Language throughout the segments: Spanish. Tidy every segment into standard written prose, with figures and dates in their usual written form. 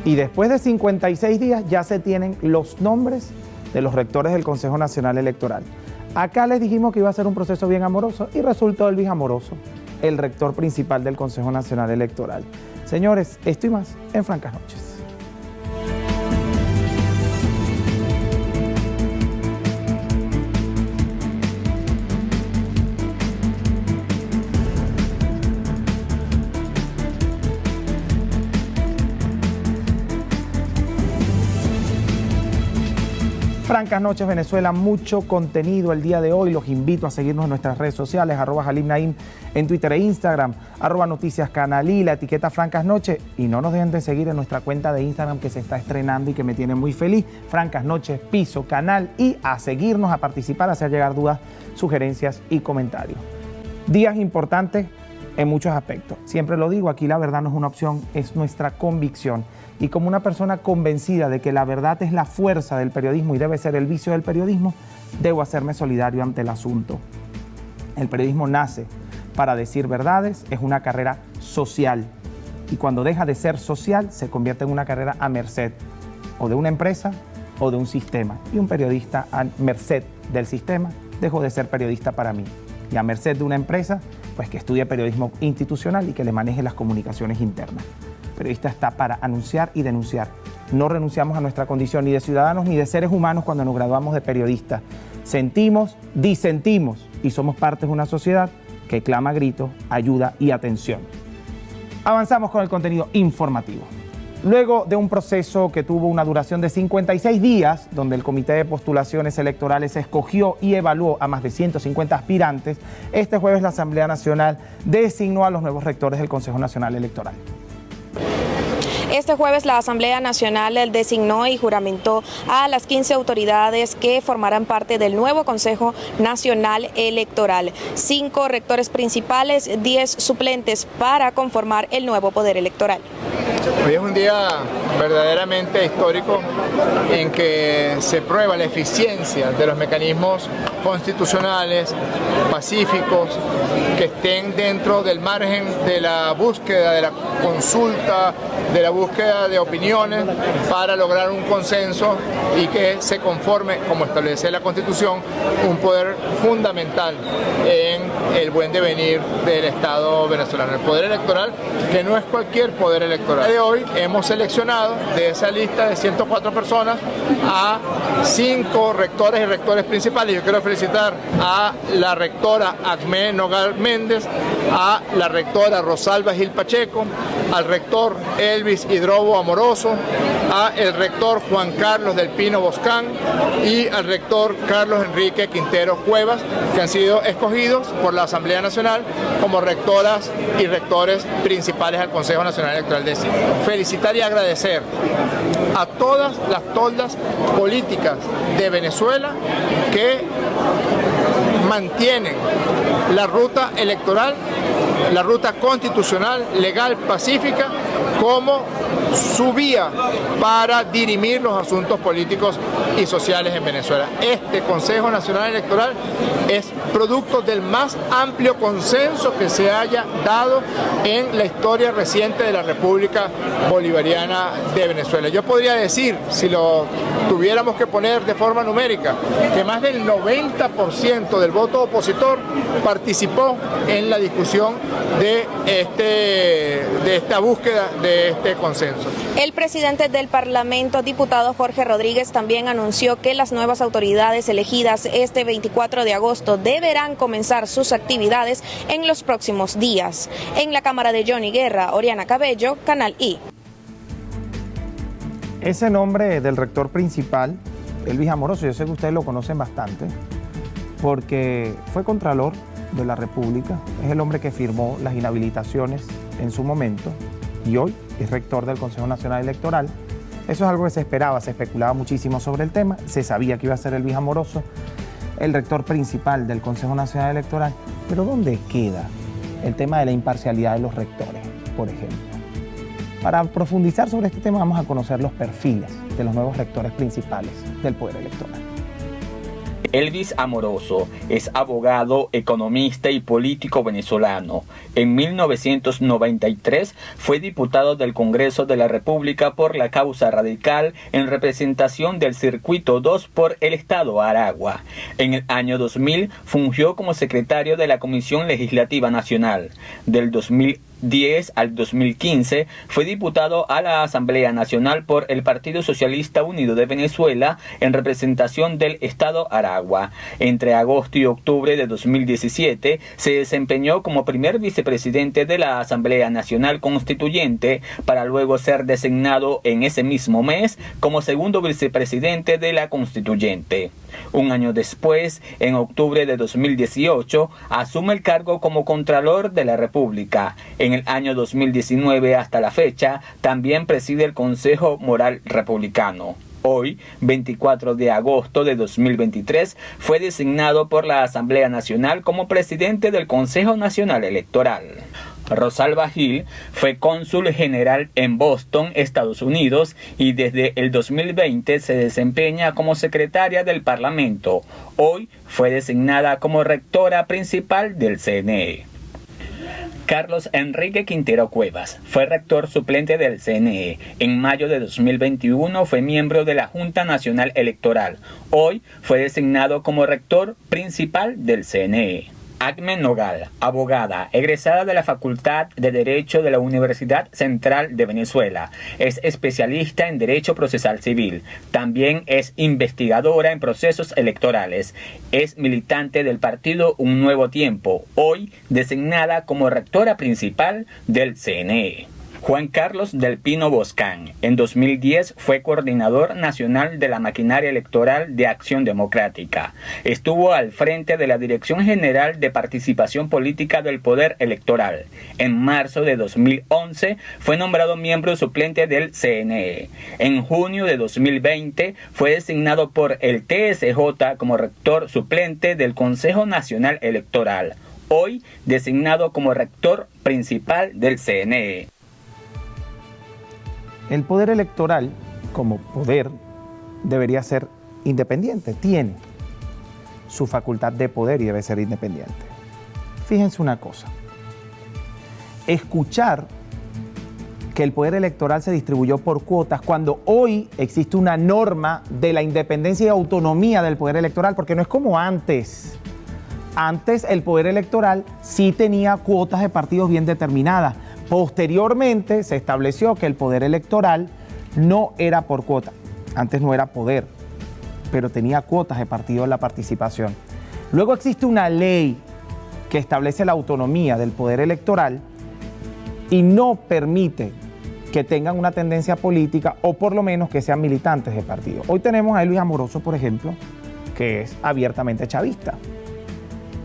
Y después de 56 días ya se tienen los nombres de los rectores del Consejo Nacional Electoral. Acá les dijimos que iba a ser un proceso bien amoroso y resultó Elvis Amoroso, el rector principal del Consejo Nacional Electoral. Señores, esto y más en Francas Noches. Francas Noches Venezuela, mucho contenido el día de hoy. Los invito a seguirnos en nuestras redes sociales, @JalimNaim en Twitter e Instagram, @NoticiasCanalí, la etiqueta Francas Noches. Y no nos dejen de seguir en nuestra cuenta de Instagram que se está estrenando y que me tiene muy feliz. Francas Noches, Piso, Canal. Y a seguirnos, a participar, a hacer llegar dudas, sugerencias y comentarios. Días importantes en muchos aspectos. Siempre lo digo, aquí la verdad no es una opción, es nuestra convicción. Y como una persona convencida de que la verdad es la fuerza del periodismo y debe ser el vicio del periodismo, debo hacerme solidario ante el asunto. El periodismo nace para decir verdades, es una carrera social. Y cuando deja de ser social, se convierte en una carrera a merced o de una empresa o de un sistema. Y un periodista a merced del sistema dejó de ser periodista para mí. Y a merced de una empresa, pues que estudie periodismo institucional y que le maneje las comunicaciones internas. El periodista está para anunciar y denunciar. No renunciamos a nuestra condición ni de ciudadanos ni de seres humanos cuando nos graduamos de periodistas. Sentimos, disentimos y somos parte de una sociedad que clama a gritos, ayuda y atención. Avanzamos con el contenido informativo. Luego de un proceso que tuvo una duración de 56 días, donde el Comité de Postulaciones Electorales escogió y evaluó a más de 150 aspirantes, este jueves la Asamblea Nacional designó a los nuevos rectores del Consejo Nacional Electoral. Este jueves la Asamblea Nacional designó y juramentó a las 15 autoridades que formarán parte del nuevo Consejo Nacional Electoral. 5 rectores principales, 10 suplentes para conformar el nuevo poder electoral. Hoy es un día verdaderamente histórico en que se prueba la eficiencia de los mecanismos constitucionales, pacíficos, que estén dentro del margen de la búsqueda, de la consulta, de la búsqueda de opiniones para lograr un consenso y que se conforme, como establece la Constitución, un poder fundamental en el buen devenir del Estado venezolano. El poder electoral, que no es cualquier poder electoral. De hoy hemos seleccionado de esa lista de 104 personas a 5 rectores y rectores principales. Yo quiero felicitar a la rectora Acmé Nogal Méndez, a la rectora Rosalba Gil Pacheco, al rector Elvis Hidrobo Amoroso, a el rector Juan Carlos del Pino Boscán y al rector Carlos Enrique Quintero Cuevas, que han sido escogidos por la Asamblea Nacional como rectoras y rectores principales al Consejo Nacional Electoral de CIE. Felicitar y agradecer a todas las toldas políticas de Venezuela que mantienen la ruta electoral, la ruta constitucional, legal, pacífica, como su vía para dirimir los asuntos políticos y sociales en Venezuela. Este Consejo Nacional Electoral es producto del más amplio consenso que se haya dado en la historia reciente de la República Bolivariana de Venezuela. Yo podría decir, si lo tuviéramos que poner de forma numérica, que más del 90% del voto opositor participó en la discusión de esta búsqueda de este consenso. El presidente del Parlamento, diputado Jorge Rodríguez, también anunció que las nuevas autoridades elegidas este 24 de agosto deberán comenzar sus actividades en los próximos días. En la cámara de Johnny Guerra, Oriana Cabello, Canal I. Ese nombre del rector principal, Elvis Amoroso, yo sé que ustedes lo conocen bastante, porque fue Contralor de la República, es el hombre que firmó las inhabilitaciones en su momento y hoy es rector del Consejo Nacional Electoral. Eso es algo que se esperaba, se especulaba muchísimo sobre el tema, se sabía que iba a ser Elvis Amoroso el rector principal del Consejo Nacional Electoral, pero ¿dónde queda el tema de la imparcialidad de los rectores, por ejemplo? Para profundizar sobre este tema vamos a conocer los perfiles de los nuevos rectores principales del Poder Electoral. Elvis Amoroso es abogado, economista y político venezolano. En 1993 fue diputado del Congreso de la República por la causa radical en representación del Circuito 2 por el Estado Aragua. En el año 2000 fungió como secretario de la Comisión Legislativa Nacional. Del 2010 al 2015 fue diputado a la Asamblea Nacional por el Partido Socialista Unido de Venezuela en representación del Estado Aragua. Entre agosto y octubre de 2017 se desempeñó como primer vicepresidente de la Asamblea Nacional Constituyente para luego ser designado en ese mismo mes como segundo vicepresidente de la Constituyente. Un año después, en octubre de 2018, asume el cargo como Contralor de la República. En el año 2019 hasta la fecha, también preside el Consejo Moral Republicano. Hoy, 24 de agosto de 2023, fue designado por la Asamblea Nacional como presidente del Consejo Nacional Electoral. Rosalba Gil fue cónsul general en Boston, Estados Unidos, y desde el 2020 se desempeña como secretaria del Parlamento. Hoy fue designada como rectora principal del CNE. Carlos Enrique Quintero Cuevas fue rector suplente del CNE. En mayo de 2021 fue miembro de la Junta Nacional Electoral. Hoy fue designado como rector principal del CNE. Agmen Nogal, abogada, egresada de la Facultad de Derecho de la Universidad Central de Venezuela. Es especialista en Derecho Procesal Civil. También es investigadora en procesos electorales. Es militante del partido Un Nuevo Tiempo, hoy designada como rectora principal del CNE. Juan Carlos del Pino Boscán, en 2010 fue coordinador nacional de la maquinaria electoral de Acción Democrática. Estuvo al frente de la Dirección General de Participación Política del Poder Electoral. En marzo de 2011 fue nombrado miembro suplente del CNE. En junio de 2020 fue designado por el TSJ como rector suplente del Consejo Nacional Electoral. Hoy designado como rector principal del CNE. El poder electoral, como poder, debería ser independiente. Tiene su facultad de poder y debe ser independiente. Fíjense una cosa. Escuchar que el poder electoral se distribuyó por cuotas cuando hoy existe una norma de la independencia y autonomía del poder electoral, porque no es como antes. Antes el poder electoral sí tenía cuotas de partidos bien determinadas. Posteriormente se estableció que el poder electoral no era por cuota. Antes no era poder, pero tenía cuotas de partido en la participación. Luego existe una ley que establece la autonomía del poder electoral y no permite que tengan una tendencia política o por lo menos que sean militantes de partido. Hoy tenemos a Elvis Amoroso, por ejemplo, que es abiertamente chavista.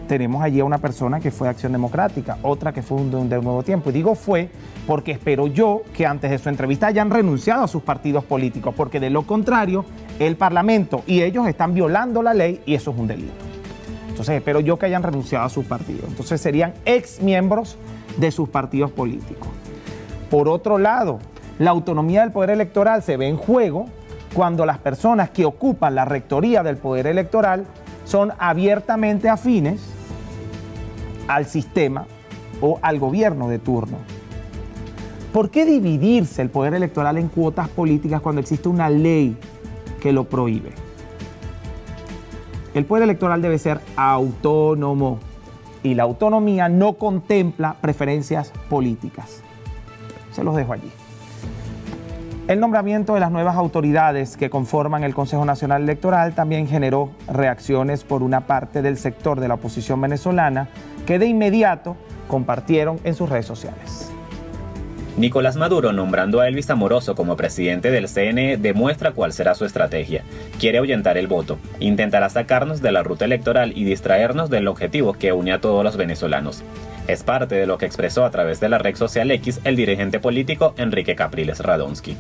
Tenemos allí a una persona que fue de Acción Democrática, otra que fue de Un Nuevo Tiempo. Y digo fue porque espero yo que antes de su entrevista hayan renunciado a sus partidos políticos, porque de lo contrario, el Parlamento y ellos están violando la ley y eso es un delito. Entonces espero yo que hayan renunciado a sus partidos. Entonces serían ex miembros de sus partidos políticos. Por otro lado, la autonomía del poder electoral se ve en juego cuando las personas que ocupan la rectoría del poder electoral son abiertamente afines al sistema o al gobierno de turno. ¿Por qué dividirse el poder electoral en cuotas políticas cuando existe una ley que lo prohíbe? El poder electoral debe ser autónomo y la autonomía no contempla preferencias políticas. Se los dejo allí. El nombramiento de las nuevas autoridades que conforman el Consejo Nacional Electoral también generó reacciones por una parte del sector de la oposición venezolana que de inmediato compartieron en sus redes sociales. Nicolás Maduro, nombrando a Elvis Amoroso como presidente del CNE, demuestra cuál será su estrategia. Quiere ahuyentar el voto, intentará sacarnos de la ruta electoral y distraernos del objetivo que une a todos los venezolanos. Es parte de lo que expresó a través de la red social X el dirigente político Enrique Capriles Radonsky.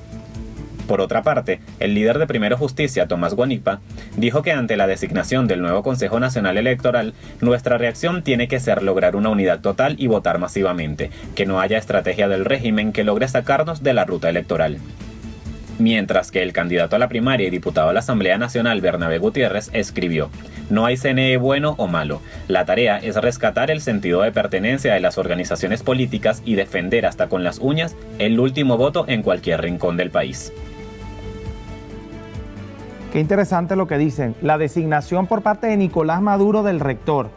Por otra parte, el líder de Primero Justicia, Tomás Guanipa, dijo que ante la designación del nuevo Consejo Nacional Electoral, nuestra reacción tiene que ser lograr una unidad total y votar masivamente, que no haya estrategia del régimen que logre sacarnos de la ruta electoral. Mientras que el candidato a la primaria y diputado a la Asamblea Nacional, Bernabé Gutiérrez, escribió: no hay CNE bueno o malo. La tarea es rescatar el sentido de pertenencia de las organizaciones políticas y defender hasta con las uñas el último voto en cualquier rincón del país. Qué interesante lo que dicen. La designación por parte de Nicolás Maduro del rector.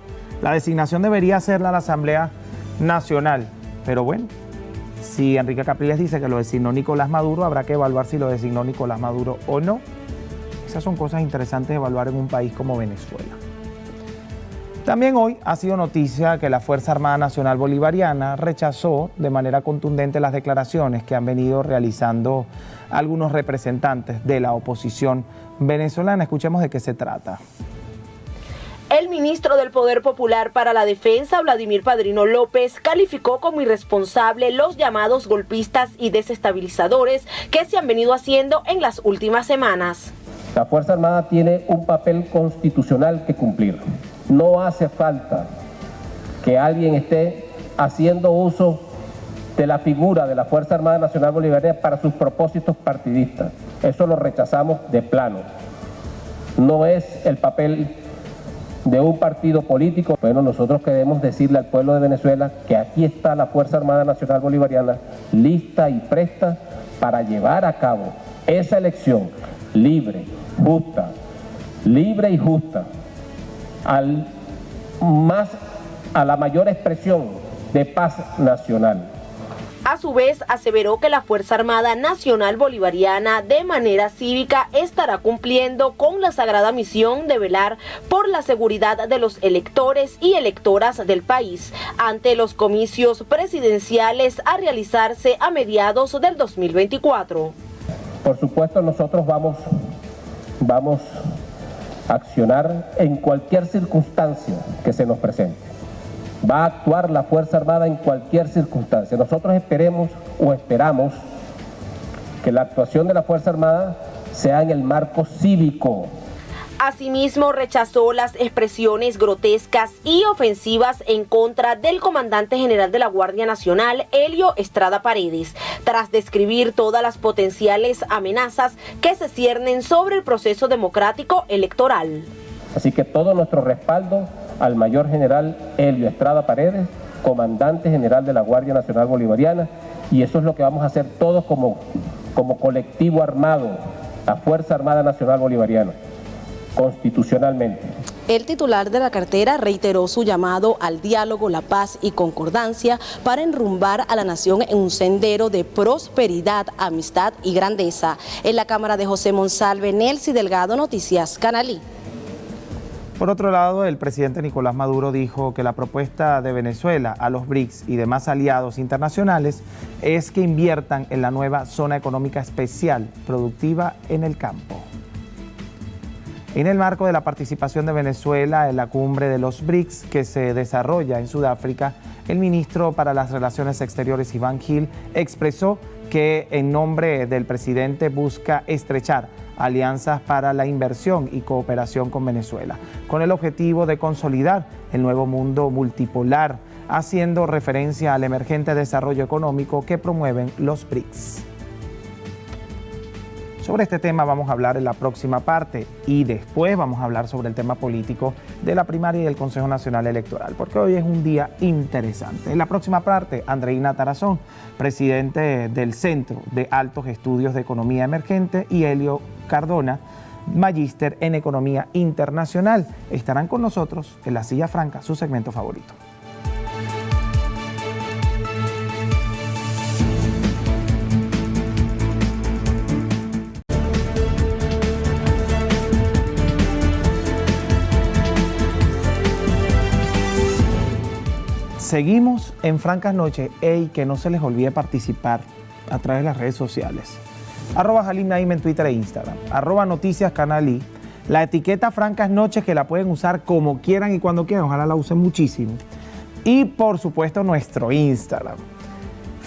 La designación debería hacerla la Asamblea Nacional. Pero bueno, si Enrique Capriles dice que lo designó Nicolás Maduro, habrá que evaluar si lo designó Nicolás Maduro o no. Esas son cosas interesantes de evaluar en un país como Venezuela. También hoy ha sido noticia que la Fuerza Armada Nacional Bolivariana rechazó de manera contundente las declaraciones que han venido realizando algunos representantes de la oposición venezolana. Escuchemos de qué se trata. El ministro del Poder Popular para la Defensa, Vladimir Padrino López, calificó como irresponsable los llamados golpistas y desestabilizadores que se han venido haciendo en las últimas semanas. La Fuerza Armada tiene un papel constitucional que cumplir. No hace falta que alguien esté haciendo uso de la figura de la Fuerza Armada Nacional Bolivariana para sus propósitos partidistas. Eso lo rechazamos de plano. No es el papel de un partido político. Bueno, nosotros queremos decirle al pueblo de Venezuela que aquí está la Fuerza Armada Nacional Bolivariana lista y presta para llevar a cabo esa elección libre y justa, a la mayor expresión de paz nacional. A su vez, aseveró que la Fuerza Armada Nacional Bolivariana de manera cívica estará cumpliendo con la sagrada misión de velar por la seguridad de los electores y electoras del país ante los comicios presidenciales a realizarse a mediados del 2024. Por supuesto, nosotros vamos a accionar en cualquier circunstancia que se nos presente. Va a actuar la Fuerza Armada en cualquier circunstancia. Nosotros esperamos que la actuación de la Fuerza Armada sea en el marco cívico. Asimismo, rechazó las expresiones grotescas y ofensivas en contra del comandante general de la Guardia Nacional, Helio Estrada Paredes, tras describir todas las potenciales amenazas que se ciernen sobre el proceso democrático electoral. Así que todo nuestro respaldo al mayor general Helio Estrada Paredes, comandante general de la Guardia Nacional Bolivariana, y eso es lo que vamos a hacer todos como colectivo armado, la Fuerza Armada Nacional Bolivariana, constitucionalmente. El titular de la cartera reiteró su llamado al diálogo, la paz y concordancia para enrumbar a la nación en un sendero de prosperidad, amistad y grandeza. En la cámara de José Monsalve, Nelcy Delgado, Noticias Canalí. Por otro lado, el presidente Nicolás Maduro dijo que la propuesta de Venezuela a los BRICS y demás aliados internacionales es que inviertan en la nueva zona económica especial productiva en el campo. En el marco de la participación de Venezuela en la cumbre de los BRICS que se desarrolla en Sudáfrica, el ministro para las Relaciones Exteriores, Iván Gil, expresó que en nombre del presidente busca estrechar alianzas para la inversión y cooperación con Venezuela, con el objetivo de consolidar el nuevo mundo multipolar, haciendo referencia al emergente desarrollo económico que promueven los BRICS. Sobre este tema vamos a hablar en la próxima parte y después vamos a hablar sobre el tema político de la primaria y del Consejo Nacional Electoral, porque hoy es un día interesante. En la próxima parte, Andreina Tarazón, presidente del Centro de Altos Estudios de Economía Emergente, y Helio Cardona, magíster en Economía Internacional, estarán con nosotros en La Silla Franca, su segmento favorito. Seguimos en Francas Noches. Que no se les olvide participar a través de las redes sociales. @Halim Naim en Twitter e Instagram. @Noticias Canalí. La etiqueta Francas Noches, que la pueden usar como quieran y cuando quieran. Ojalá la usen muchísimo. Y por supuesto nuestro Instagram.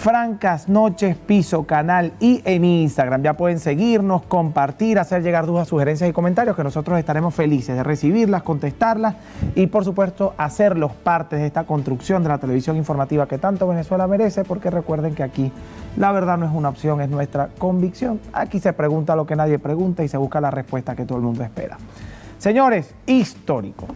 Francas Noches Piso Canal y en Instagram. Ya pueden seguirnos, compartir, hacer llegar dudas, sugerencias y comentarios, que nosotros estaremos felices de recibirlas, contestarlas y por supuesto hacerlos parte de esta construcción de la televisión informativa que tanto Venezuela merece, porque recuerden que aquí la verdad no es una opción, es nuestra convicción. Aquí se pregunta lo que nadie pregunta y se busca la respuesta que todo el mundo espera. Señores, histórico.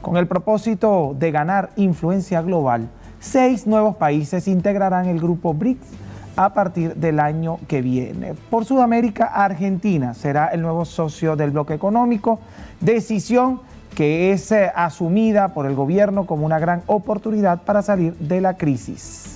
Con el propósito de ganar influencia global, 6 nuevos países integrarán el grupo BRICS a partir del año que viene. Por Sudamérica, Argentina será el nuevo socio del bloque económico, decisión que es asumida por el gobierno como una gran oportunidad para salir de la crisis.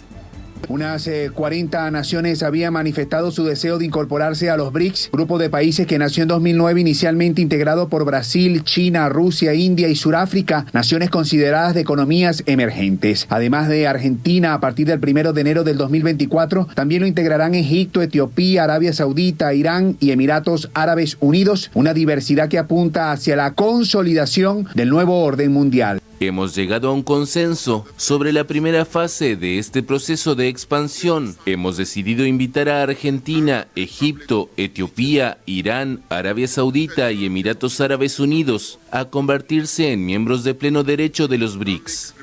Unas 40 naciones habían manifestado su deseo de incorporarse a los BRICS, grupo de países que nació en 2009, inicialmente integrado por Brasil, China, Rusia, India y Sudáfrica, naciones consideradas de economías emergentes. Además de Argentina, a partir del 1 de enero del 2024, también lo integrarán Egipto, Etiopía, Arabia Saudita, Irán y Emiratos Árabes Unidos, una diversidad que apunta hacia la consolidación del nuevo orden mundial. Hemos llegado a un consenso sobre la primera fase de este proceso de expansión. Hemos decidido invitar a Argentina, Egipto, Etiopía, Irán, Arabia Saudita y Emiratos Árabes Unidos a convertirse en miembros de pleno derecho de los BRICS.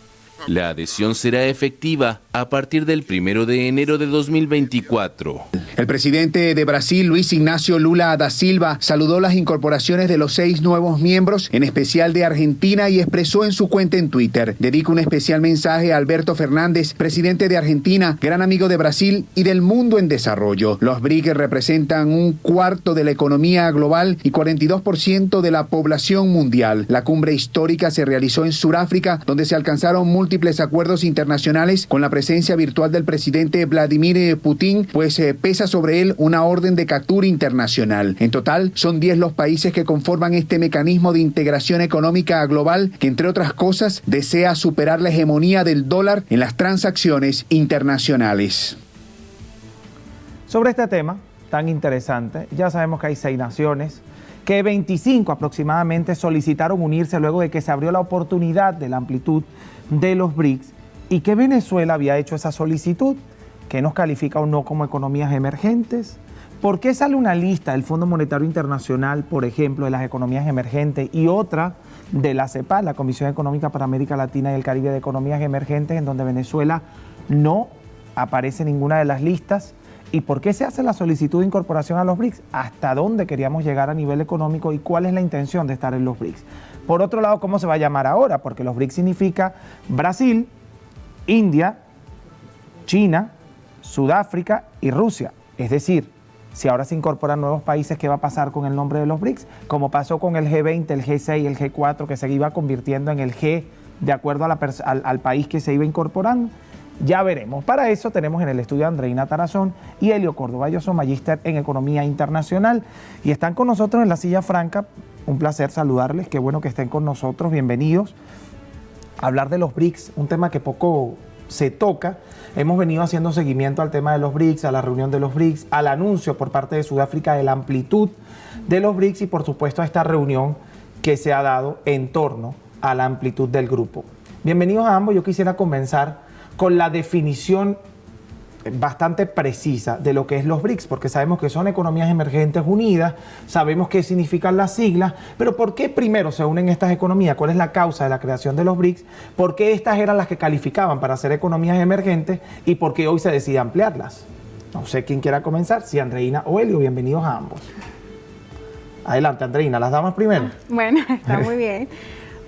La adhesión será efectiva a partir del 1 de enero de 2024. El presidente de Brasil, Luis Ignacio Lula da Silva, saludó las incorporaciones de los 6 nuevos miembros, en especial de Argentina, y expresó en su cuenta en Twitter: dedico un especial mensaje a Alberto Fernández, presidente de Argentina, gran amigo de Brasil y del mundo en desarrollo. Los BRICS representan 1/4 de la economía global y 42% de la población mundial. La cumbre histórica se realizó en Sudáfrica, donde se alcanzaron múltiples acuerdos internacionales con la presencia virtual del presidente Vladimir Putin, pues pesa sobre él una orden de captura internacional. En total, son 10 los países que conforman este mecanismo de integración económica global que, entre otras cosas, desea superar la hegemonía del dólar en las transacciones internacionales. Sobre este tema tan interesante, ya sabemos que hay 6 naciones, que 25 aproximadamente solicitaron unirse luego de que se abrió la oportunidad de la amplitud de los BRICS y que Venezuela había hecho esa solicitud, que nos califica o no como economías emergentes. ¿Por qué sale una lista del Fondo Monetario Internacional, por ejemplo, de las economías emergentes y otra de la CEPAL, la Comisión Económica para América Latina y el Caribe de Economías Emergentes, en donde Venezuela no aparece en ninguna de las listas? ¿Y por qué se hace la solicitud de incorporación a los BRICS? ¿Hasta dónde queríamos llegar a nivel económico y cuál es la intención de estar en los BRICS? Por otro lado, ¿cómo se va a llamar ahora? Porque los BRICS significa Brasil, India, China, Sudáfrica y Rusia. Es decir, si ahora se incorporan nuevos países, ¿qué va a pasar con el nombre de los BRICS? Como pasó con el G20, el G6, el G4, que se iba convirtiendo en el G de acuerdo a al país que se iba incorporando. Ya veremos. Para eso tenemos en el estudio a Andreina Tarazón y Helio Córdoba. Ellos son magíster en Economía Internacional y están con nosotros en la silla franca. Un placer saludarles. Qué bueno que estén con nosotros. Bienvenidos. Hablar de los BRICS, un tema que poco se toca. Hemos venido haciendo seguimiento al tema de los BRICS, a la reunión de los BRICS, al anuncio por parte de Sudáfrica de la amplitud de los BRICS y por supuesto a esta reunión que se ha dado en torno a la amplitud del grupo. Bienvenidos a ambos. Yo quisiera comenzar con la definición bastante precisa de lo que es los BRICS, porque sabemos que son economías emergentes unidas, sabemos qué significan las siglas, pero ¿por qué primero se unen estas economías? ¿Cuál es la causa de la creación de los BRICS? ¿Por qué estas eran las que calificaban para ser economías emergentes y por qué hoy se decide ampliarlas? No sé quién quiera comenzar, si Andreina o Helio. Bienvenidos a ambos. Adelante, Andreina, las damas primero. Bueno, está muy bien.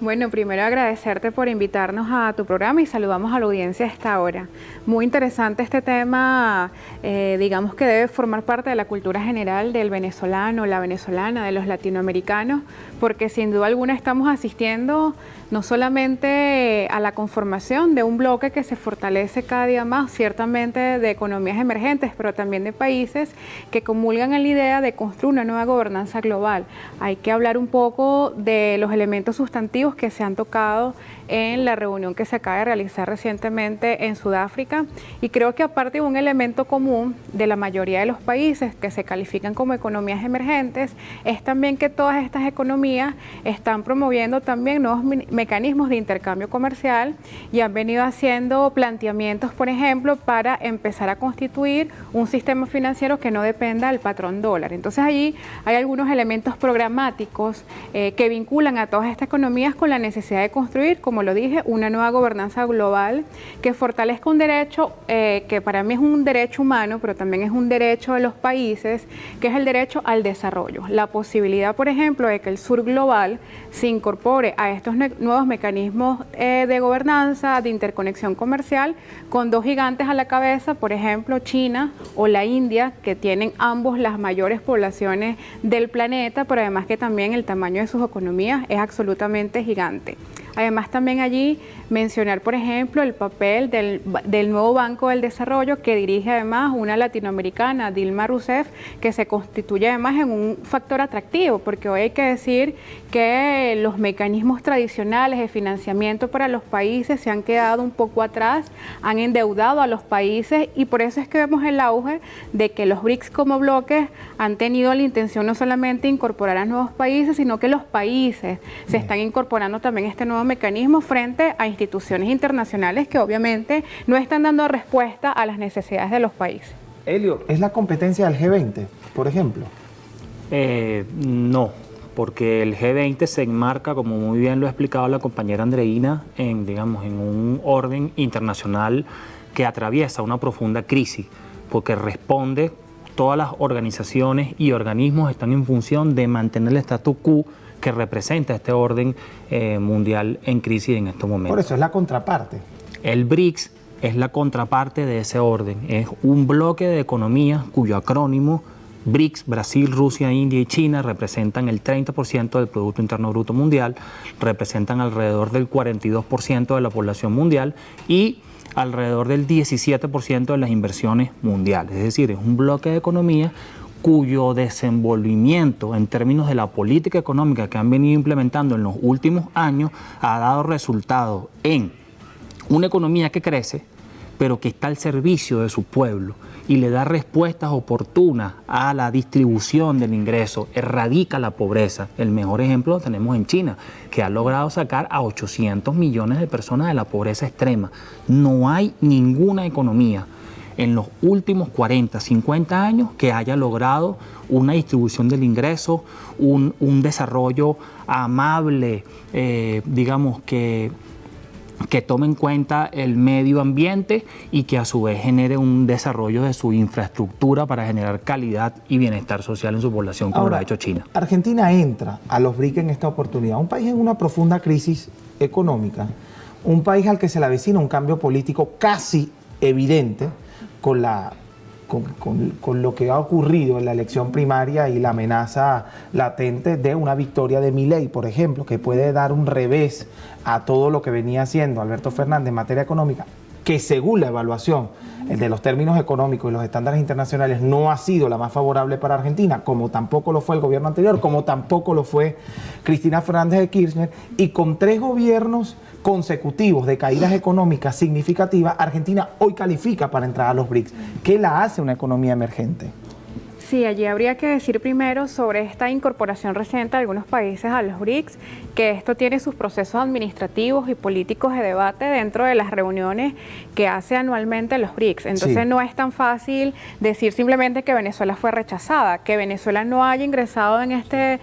Bueno, primero agradecerte por invitarnos a tu programa y saludamos a la audiencia a esta hora. Muy interesante este tema, digamos que debe formar parte de la cultura general del venezolano, la venezolana, de los latinoamericanos, porque sin duda alguna estamos asistiendo no solamente a la conformación de un bloque que se fortalece cada día más, ciertamente de economías emergentes, pero también de países que comulgan en la idea de construir una nueva gobernanza global. Hay que hablar un poco de los elementos sustantivos puntos que se han tocado en la reunión que se acaba de realizar recientemente en Sudáfrica, y creo que aparte de un elemento común de la mayoría de los países que se califican como economías emergentes, es también que todas estas economías están promoviendo también nuevos mecanismos de intercambio comercial y han venido haciendo planteamientos, por ejemplo, para empezar a constituir un sistema financiero que no dependa del patrón dólar. Entonces allí hay algunos elementos programáticos que vinculan a todas estas economías con la necesidad de construir, como lo dije, una nueva gobernanza global que fortalezca un derecho que para mí es un derecho humano, pero también es un derecho de los países, que es el derecho al desarrollo. La posibilidad, por ejemplo, de que el sur global se incorpore a estos nuevos mecanismos de gobernanza, de interconexión comercial, con dos gigantes a la cabeza, por ejemplo, China o la India, que tienen ambos las mayores poblaciones del planeta, pero además que también el tamaño de sus economías es absolutamente gigante. Además, también allí mencionar, por ejemplo, el papel del nuevo Banco del Desarrollo que dirige además una latinoamericana, Dilma Rousseff, que se constituye además en un factor atractivo, porque hoy hay que decir que los mecanismos tradicionales de financiamiento para los países se han quedado un poco atrás, han endeudado a los países, y por eso es que vemos el auge de que los BRICS como bloques han tenido la intención no solamente de incorporar a nuevos países, sino que los países se están incorporando también a este nuevo mecanismo frente a instituciones internacionales que obviamente no están dando respuesta a las necesidades de los países. Elio, ¿es la competencia del G20, por ejemplo? No, porque el G20 se enmarca, como muy bien lo ha explicado la compañera Andreina, en un orden internacional que atraviesa una profunda crisis, porque responde, todas las organizaciones y organismos están en función de mantener el status quo que representa este orden mundial en crisis en estos momentos. Por eso es la contraparte. El BRICS es la contraparte de ese orden. Es un bloque de economías cuyo acrónimo BRICS, Brasil, Rusia, India y China, representan el 30% del Producto Interno Bruto Mundial, representan alrededor del 42% de la población mundial y alrededor del 17% de las inversiones mundiales. Es decir, es un bloque de economías cuyo desenvolvimiento en términos de la política económica que han venido implementando en los últimos años ha dado resultados en una economía que crece, pero que está al servicio de su pueblo y le da respuestas oportunas a la distribución del ingreso, erradica la pobreza. El mejor ejemplo lo tenemos en China, que ha logrado sacar a 800 millones de personas de la pobreza extrema. No hay ninguna economía en los últimos 40, 50 años que haya logrado una distribución del ingreso, un desarrollo amable, que tome en cuenta el medio ambiente y que a su vez genere un desarrollo de su infraestructura para generar calidad y bienestar social en su población, como lo ha hecho China. Argentina entra a los BRICS en esta oportunidad, un país en una profunda crisis económica, un país al que se le avecina un cambio político casi evidente con lo que ha ocurrido en la elección primaria y la amenaza latente de una victoria de Milei, por ejemplo, que puede dar un revés a todo lo que venía haciendo Alberto Fernández en materia económica, que según la evaluación de los términos económicos y los estándares internacionales no ha sido la más favorable para Argentina, como tampoco lo fue el gobierno anterior, como tampoco lo fue Cristina Fernández de Kirchner, y con 3 gobiernos consecutivos de caídas económicas significativas, Argentina hoy califica para entrar a los BRICS. ¿Qué la hace una economía emergente? Sí, allí habría que decir primero sobre esta incorporación reciente de algunos países a los BRICS, que esto tiene sus procesos administrativos y políticos de debate dentro de las reuniones que hace anualmente los BRICS. Entonces no es tan fácil decir simplemente que Venezuela fue rechazada. Que Venezuela no haya ingresado en esta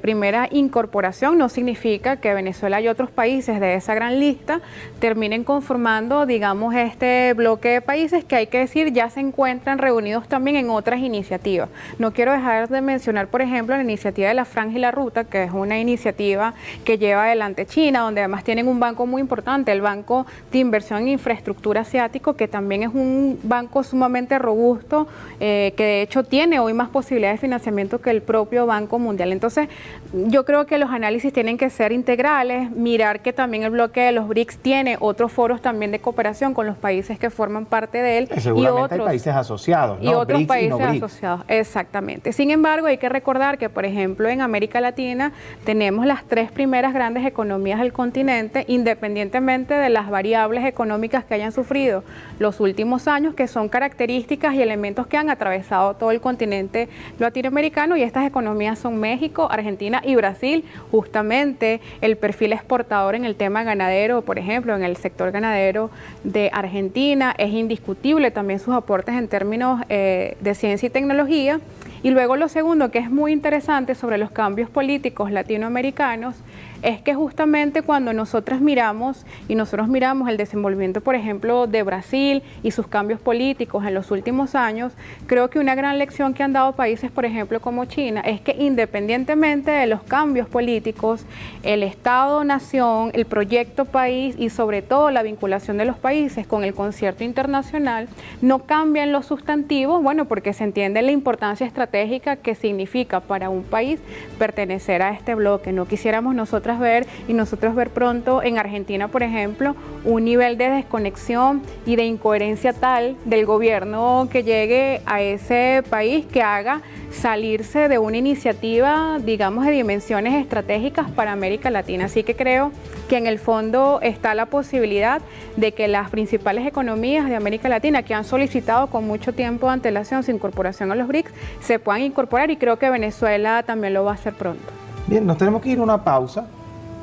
primera incorporación no significa que Venezuela y otros países de esa gran lista terminen conformando, digamos, este bloque de países que hay que decir ya se encuentran reunidos también en otras iniciativas. No quiero dejar de mencionar, por ejemplo, la iniciativa de la Franja y la Ruta, que es una iniciativa que lleva adelante China, donde además tienen un banco muy importante, el Banco de Inversión en Infraestructura Asiático, que también es un banco sumamente robusto, que de hecho tiene hoy más posibilidades de financiamiento que el propio Banco Mundial. Entonces, yo creo que los análisis tienen que ser integrales, mirar que también el bloque de los BRICS tiene otros foros también de cooperación con los países que forman parte de él. Seguramente y otros, hay países asociados, ¿no? Y otros BRICS países y no BRICS. asociados. exactamente. Sin embargo, hay que recordar que, por ejemplo, en América Latina tenemos las 3 primeras grandes economías del continente, independientemente de las variables económicas que hayan sufrido los últimos años, que son características y elementos que han atravesado todo el continente latinoamericano, y estas economías son México, Argentina y Brasil. Justamente el perfil exportador en el tema ganadero, por ejemplo, en el sector ganadero de Argentina, es indiscutible también sus aportes en términos de ciencia y tecnología. Y luego lo segundo, que es muy interesante sobre los cambios políticos latinoamericanos, es que justamente cuando nosotros miramos el desenvolvimiento, por ejemplo, de Brasil y sus cambios políticos en los últimos años, creo que una gran lección que han dado países, por ejemplo, como China, es que independientemente de los cambios políticos, el Estado-nación, el proyecto país y sobre todo la vinculación de los países con el concierto internacional no cambian los sustantivos, bueno, porque se entiende la importancia estratégica que significa para un país pertenecer a este bloque. No quisiéramos nosotros ver pronto en Argentina, por ejemplo, un nivel de desconexión y de incoherencia tal del gobierno que llegue a ese país que haga salirse de una iniciativa, digamos, de dimensiones estratégicas para América Latina. Así que creo que en el fondo está la posibilidad de que las principales economías de América Latina, que han solicitado con mucho tiempo de antelación su incorporación a los BRICS, se puedan incorporar, y creo que Venezuela también lo va a hacer pronto. Bien, nos tenemos que ir a una pausa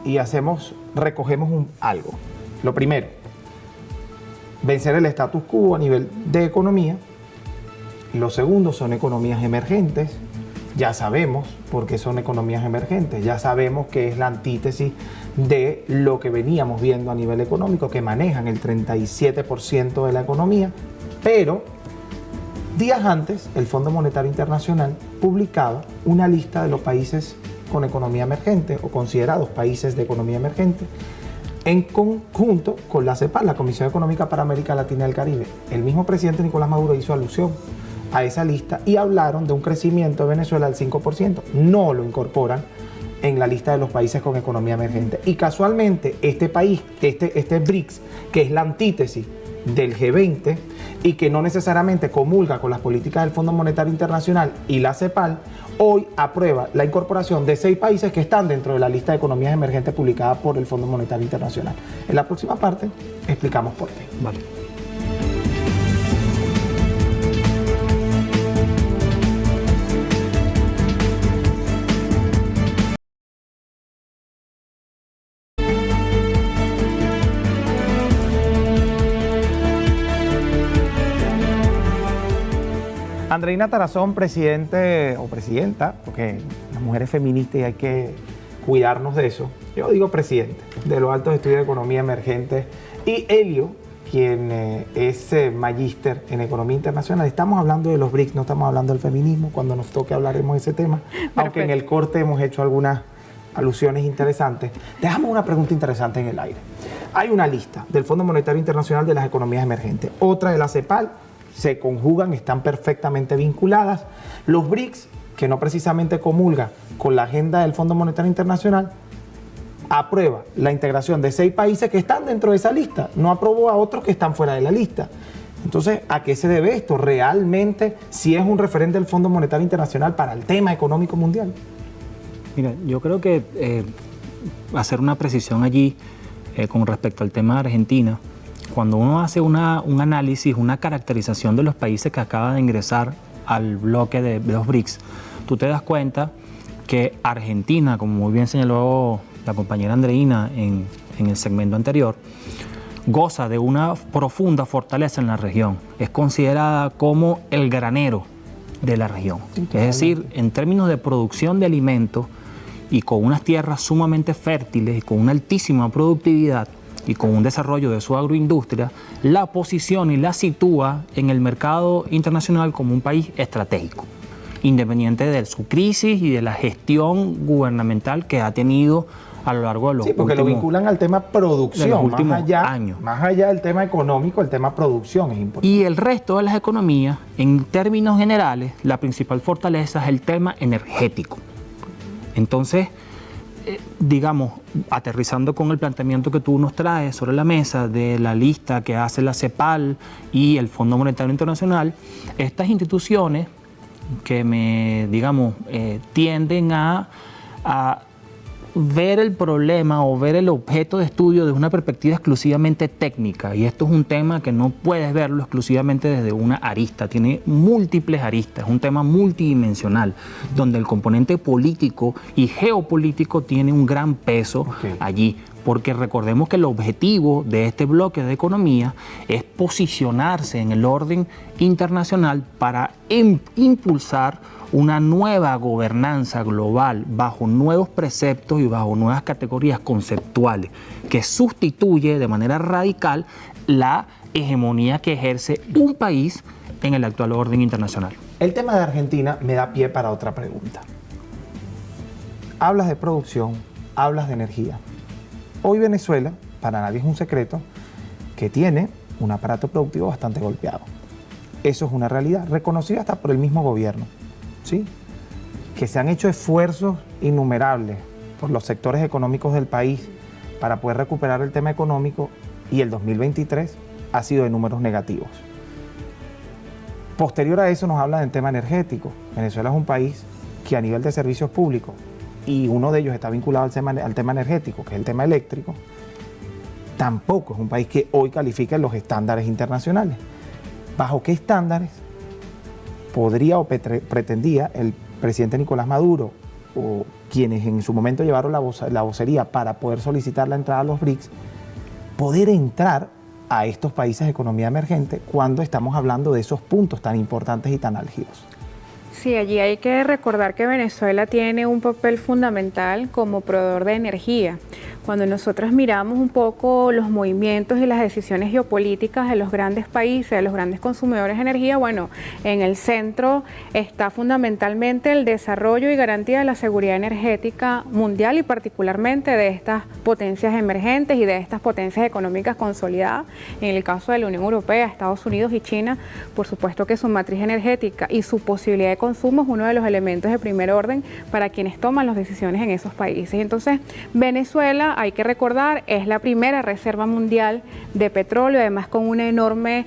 y recogemos algo. Lo primero, vencer el status quo a nivel de economía. Lo segundo, son economías emergentes. Ya sabemos por qué son economías emergentes. Ya sabemos que es la antítesis de lo que veníamos viendo a nivel económico, que manejan el 37% de la economía. Pero días antes, el Fondo Monetario Internacional publicaba una lista de los países con economía emergente o considerados países de economía emergente, en conjunto con la CEPAL, la Comisión Económica para América Latina y el Caribe. El mismo presidente Nicolás Maduro hizo alusión a esa lista y hablaron de un crecimiento de Venezuela del 5%. No lo incorporan en la lista de los países con economía emergente. Y casualmente este país, este BRICS, que es la antítesis del G20 y que no necesariamente comulga con las políticas del Fondo Monetario Internacional y la CEPAL, hoy aprueba la incorporación de 6 países que están dentro de la lista de economías emergentes publicada por el Fondo Monetario Internacional. En la próxima parte explicamos por qué. Vale. Andreina Tarazón, presidente o presidenta, porque la mujer es feminista y hay que cuidarnos de eso. Yo digo presidente de los Altos Estudios de Economía Emergente, y Helio, quien es magíster en Economía Internacional. Estamos hablando de los BRICS, no estamos hablando del feminismo. Cuando nos toque hablaremos de ese tema. Perfecto. Aunque en el corte hemos hecho algunas alusiones interesantes. Dejamos una pregunta interesante en el aire. Hay una lista del Fondo Monetario Internacional de las economías emergentes, otra de la CEPAL, se conjugan, están perfectamente vinculadas. Los BRICS, que no precisamente comulga con la agenda del Fondo Monetario Internacional, aprueba la integración de 6 países que están dentro de esa lista, no aprobó a otros que están fuera de la lista. Entonces, ¿a qué se debe esto? ¿Realmente si es un referente del Fondo Monetario Internacional para el tema económico mundial? Mira, yo creo que hacer una precisión allí con respecto al tema de Argentina. Cuando uno hace un análisis, una caracterización de los países que acaban de ingresar al bloque de los BRICS, tú te das cuenta que Argentina, como muy bien señaló la compañera Andreina en el segmento anterior, goza de una profunda fortaleza en la región. Es considerada como el granero de la región. Es decir, en términos de producción de alimentos y con unas tierras sumamente fértiles y con una altísima productividad, y con un desarrollo de su agroindustria, la posiciona y la sitúa en el mercado internacional como un país estratégico, independiente de su crisis y de la gestión gubernamental que ha tenido a lo largo de los últimos años. Sí, porque lo vinculan al tema producción, más allá del tema económico, el tema producción es importante. Y el resto de las economías, en términos generales, la principal fortaleza es el tema energético. Entonces, digamos, aterrizando con el planteamiento que tú nos traes sobre la mesa de la lista que hace la CEPAL y el Fondo Monetario Internacional, estas instituciones que tienden a ver el problema o ver el objeto de estudio desde una perspectiva exclusivamente técnica, y esto es un tema que no puedes verlo exclusivamente desde una arista, tiene múltiples aristas, es un tema multidimensional, donde el componente político y geopolítico tiene un gran peso allí, porque recordemos que el objetivo de este bloque de economía es posicionarse en el orden internacional para impulsar una nueva gobernanza global bajo nuevos preceptos y bajo nuevas categorías conceptuales que sustituye de manera radical la hegemonía que ejerce un país en el actual orden internacional. El tema de Argentina me da pie para otra pregunta. Hablas de producción, hablas de energía. Hoy Venezuela, para nadie es un secreto, que tiene un aparato productivo bastante golpeado. Eso es una realidad, reconocida hasta por el mismo gobierno. ¿Sí? Que se han hecho esfuerzos innumerables por los sectores económicos del país para poder recuperar el tema económico, y el 2023 ha sido de números negativos. Posterior a eso nos habla del tema energético. Venezuela es un país que a nivel de servicios públicos, y uno de ellos está vinculado al tema energético, que es el tema eléctrico, tampoco es un país que hoy califique los estándares internacionales. ¿Bajo qué estándares podría o pretendía el presidente Nicolás Maduro, o quienes en su momento llevaron la vocería para poder solicitar la entrada a los BRICS, poder entrar a estos países de economía emergente cuando estamos hablando de esos puntos tan importantes y tan álgidos? Sí, allí hay que recordar que Venezuela tiene un papel fundamental como proveedor de energía. Cuando nosotros miramos un poco los movimientos y las decisiones geopolíticas de los grandes países, de los grandes consumidores de energía, bueno, en el centro está fundamentalmente el desarrollo y garantía de la seguridad energética mundial, y particularmente de estas potencias emergentes y de estas potencias económicas consolidadas. En el caso de la Unión Europea, Estados Unidos y China, por supuesto que su matriz energética y su posibilidad de consumo es uno de los elementos de primer orden para quienes toman las decisiones en esos países. Entonces, Venezuela, hay que recordar, es la primera reserva mundial de petróleo, además con una enorme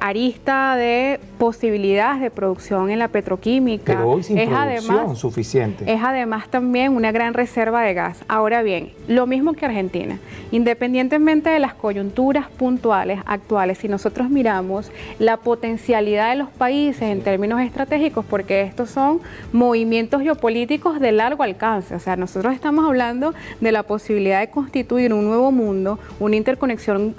arista de posibilidades de producción en la petroquímica. Pero hoy sin producción suficiente. Es además también una gran reserva de gas. Ahora bien, lo mismo que Argentina, independientemente de las coyunturas puntuales actuales, si nosotros miramos la potencialidad de los países en términos estratégicos, porque estos son movimientos geopolíticos de largo alcance, o sea, nosotros estamos hablando de la posibilidad de constituir un nuevo mundo, una interconexión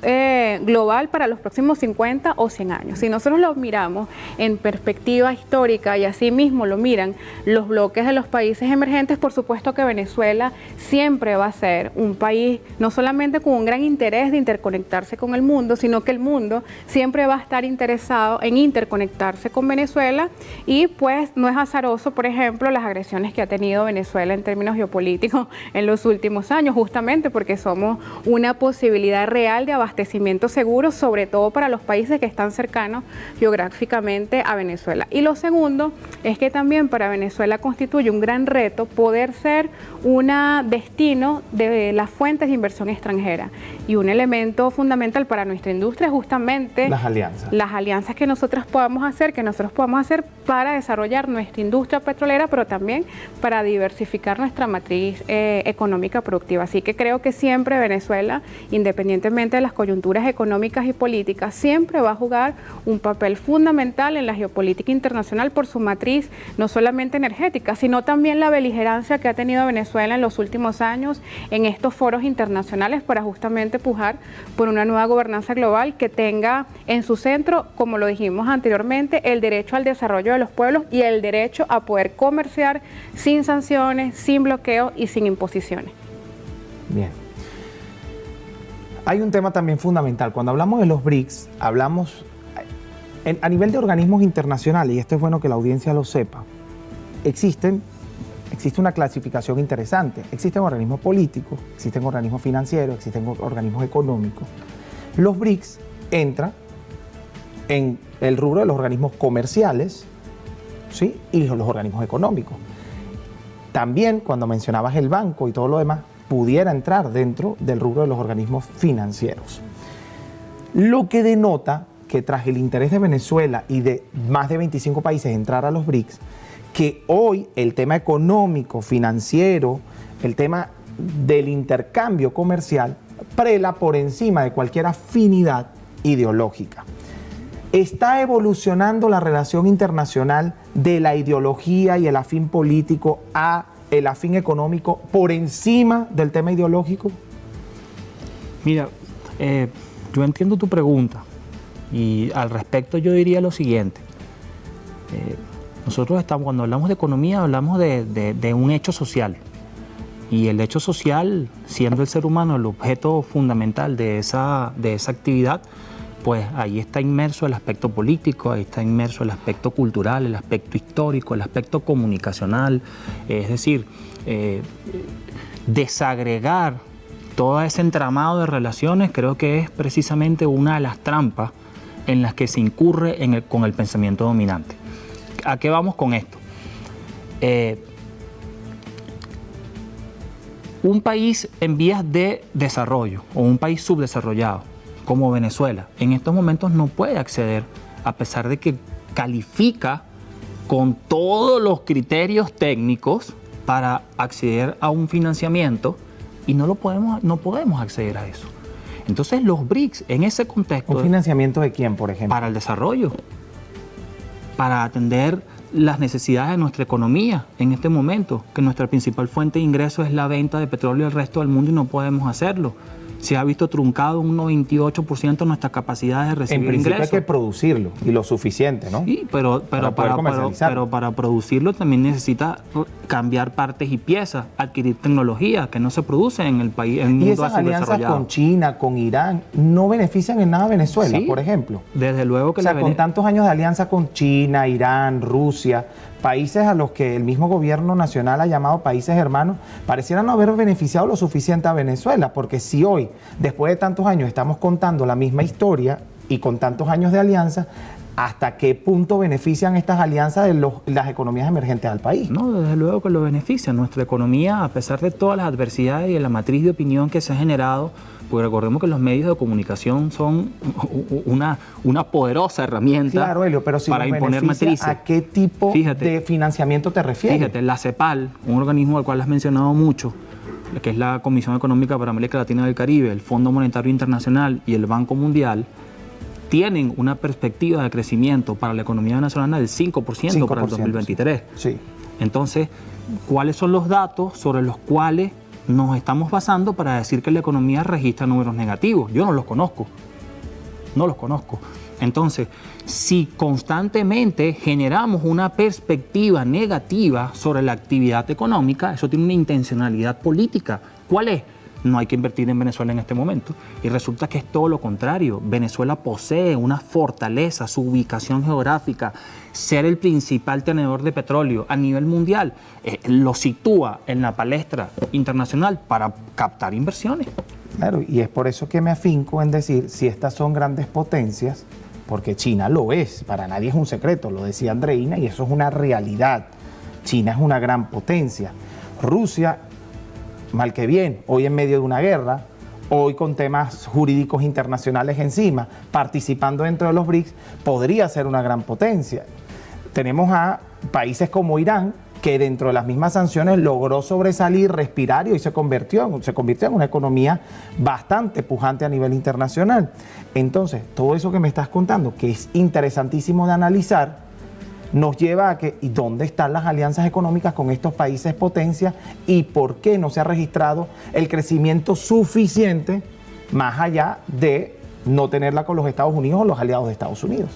global para los próximos 50 o 100 años. Si nosotros lo miramos en perspectiva histórica, y así mismo lo miran los bloques de los países emergentes, por supuesto que Venezuela siempre va a ser un país no solamente con un gran interés de interconectarse con el mundo, sino que el mundo siempre va a estar interesado en interconectarse con Venezuela, y pues no es azaroso, por ejemplo, las agresiones que ha tenido Venezuela en términos geopolíticos en los últimos años, justamente porque somos una posibilidad real de abastecimiento seguro, sobre todo para los países que están cercanos geográficamente a Venezuela. Y lo segundo es que también para Venezuela constituye un gran reto poder ser un destino de las fuentes de inversión extranjera, y un elemento fundamental para nuestra industria justamente las alianzas que nosotros podamos hacer para desarrollar nuestra industria petrolera, pero también para diversificar nuestra matriz económica productiva. Así que creo que siempre Venezuela, independientemente de las coyunturas económicas y políticas, siempre va a jugar un papel fundamental en la geopolítica internacional por su matriz, no solamente energética, sino también la beligerancia que ha tenido Venezuela en los últimos años en estos foros internacionales para justamente pujar por una nueva gobernanza global que tenga en su centro, como lo dijimos anteriormente, el derecho al desarrollo de los pueblos y el derecho a poder comerciar sin sanciones, sin bloqueo y sin imposiciones. Bien. Hay un tema también fundamental. Cuando hablamos de los BRICS, hablamos a nivel de organismos internacionales, y esto es bueno que la audiencia lo sepa, existe una clasificación interesante. Existen organismos políticos, existen organismos financieros, existen organismos económicos. Los BRICS entran en el rubro de los organismos comerciales, ¿sí?, y los organismos económicos. También, cuando mencionabas el banco y todo lo demás, pudiera entrar dentro del rubro de los organismos financieros. Lo que denota que tras el interés de Venezuela y de más de 25 países entrar a los BRICS, que hoy el tema económico, financiero, el tema del intercambio comercial prela por encima de cualquier afinidad ideológica. ¿Está evolucionando la relación internacional de la ideología y el afín político a el afín económico por encima del tema ideológico? Mira, yo entiendo tu pregunta y al respecto yo diría lo siguiente. Nosotros cuando hablamos de economía hablamos de un hecho social. Y el hecho social, siendo el ser humano el objeto fundamental de esa actividad, pues ahí está inmerso el aspecto político, ahí está inmerso el aspecto cultural, el aspecto histórico, el aspecto comunicacional. Es decir, desagregar todo ese entramado de relaciones creo que es precisamente una de las trampas en las que se incurre con el pensamiento dominante. ¿A qué vamos con esto? Un país en vías de desarrollo o un país subdesarrollado como Venezuela en estos momentos no puede acceder, a pesar de que califica con todos los criterios técnicos para acceder a un financiamiento y no podemos acceder a eso. Entonces los BRICS en ese contexto... ¿Un financiamiento de quién, por ejemplo? Para el desarrollo, para atender las necesidades de nuestra economía en este momento, que nuestra principal fuente de ingresos es la venta de petróleo al resto del mundo y no podemos hacerlo. Se ha visto truncado un 98% nuestra capacidad de recibir ingresos. En principio hay que producirlo y lo suficiente, ¿no? Sí, pero para producirlo también necesita cambiar partes y piezas, adquirir tecnología que no se produce en el país, en el mundo subdesarrollado. ¿Y esas alianzas con China, con Irán, no benefician en nada a Venezuela, sí, por ejemplo? Desde luego que... O sea, con tantos años de alianza con China, Irán, Rusia, países a los que el mismo gobierno nacional ha llamado países hermanos, parecieran no haber beneficiado lo suficiente a Venezuela, porque si hoy, después de tantos años, estamos contando la misma historia y con tantos años de alianza, ¿hasta qué punto benefician estas alianzas de las economías emergentes al país? No, desde luego que lo benefician. Nuestra economía, a pesar de todas las adversidades y de la matriz de opinión que se ha generado, porque recordemos que los medios de comunicación son una poderosa herramienta, claro, Helio, pero si para imponer matrices. ¿A qué tipo de financiamiento te refieres? Fíjate, la CEPAL, un organismo al cual has mencionado mucho, que es la Comisión Económica para América Latina y el Caribe, el Fondo Monetario Internacional y el Banco Mundial, tienen una perspectiva de crecimiento para la economía venezolana del 5% para el 2023. Sí. Entonces, ¿cuáles son los datos sobre los cuales nos estamos basando para decir que la economía registra números negativos? Yo no los conozco. Entonces, si constantemente generamos una perspectiva negativa sobre la actividad económica, eso tiene una intencionalidad política. ¿Cuál es? No hay que invertir en Venezuela en este momento. Y resulta que es todo lo contrario. Venezuela posee una fortaleza, su ubicación geográfica, ser el principal tenedor de petróleo a nivel mundial, lo sitúa en la palestra internacional para captar inversiones. Claro, y es por eso que me afinco en decir, si estas son grandes potencias, porque China lo es, para nadie es un secreto, lo decía Andreina, y eso es una realidad. China es una gran potencia. Rusia, mal que bien, hoy en medio de una guerra, hoy con temas jurídicos internacionales encima, participando dentro de los BRICS, podría ser una gran potencia. Tenemos a países como Irán, que dentro de las mismas sanciones logró sobresalir, respirar y hoy se convirtió en una economía bastante pujante a nivel internacional. Entonces, todo eso que me estás contando, que es interesantísimo de analizar, nos lleva a que, ¿y dónde están las alianzas económicas con estos países potencia y por qué no se ha registrado el crecimiento suficiente más allá de no tenerla con los Estados Unidos o los aliados de Estados Unidos?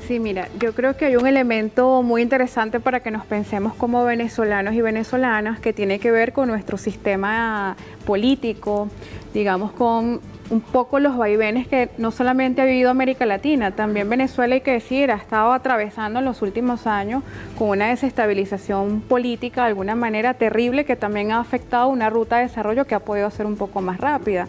Sí, mira, yo creo que hay un elemento muy interesante para que nos pensemos como venezolanos y venezolanas que tiene que ver con nuestro sistema político, digamos, con un poco los vaivenes que no solamente ha vivido América Latina, también Venezuela, hay que decir, ha estado atravesando en los últimos años con una desestabilización política de alguna manera terrible que también ha afectado una ruta de desarrollo que ha podido ser un poco más rápida.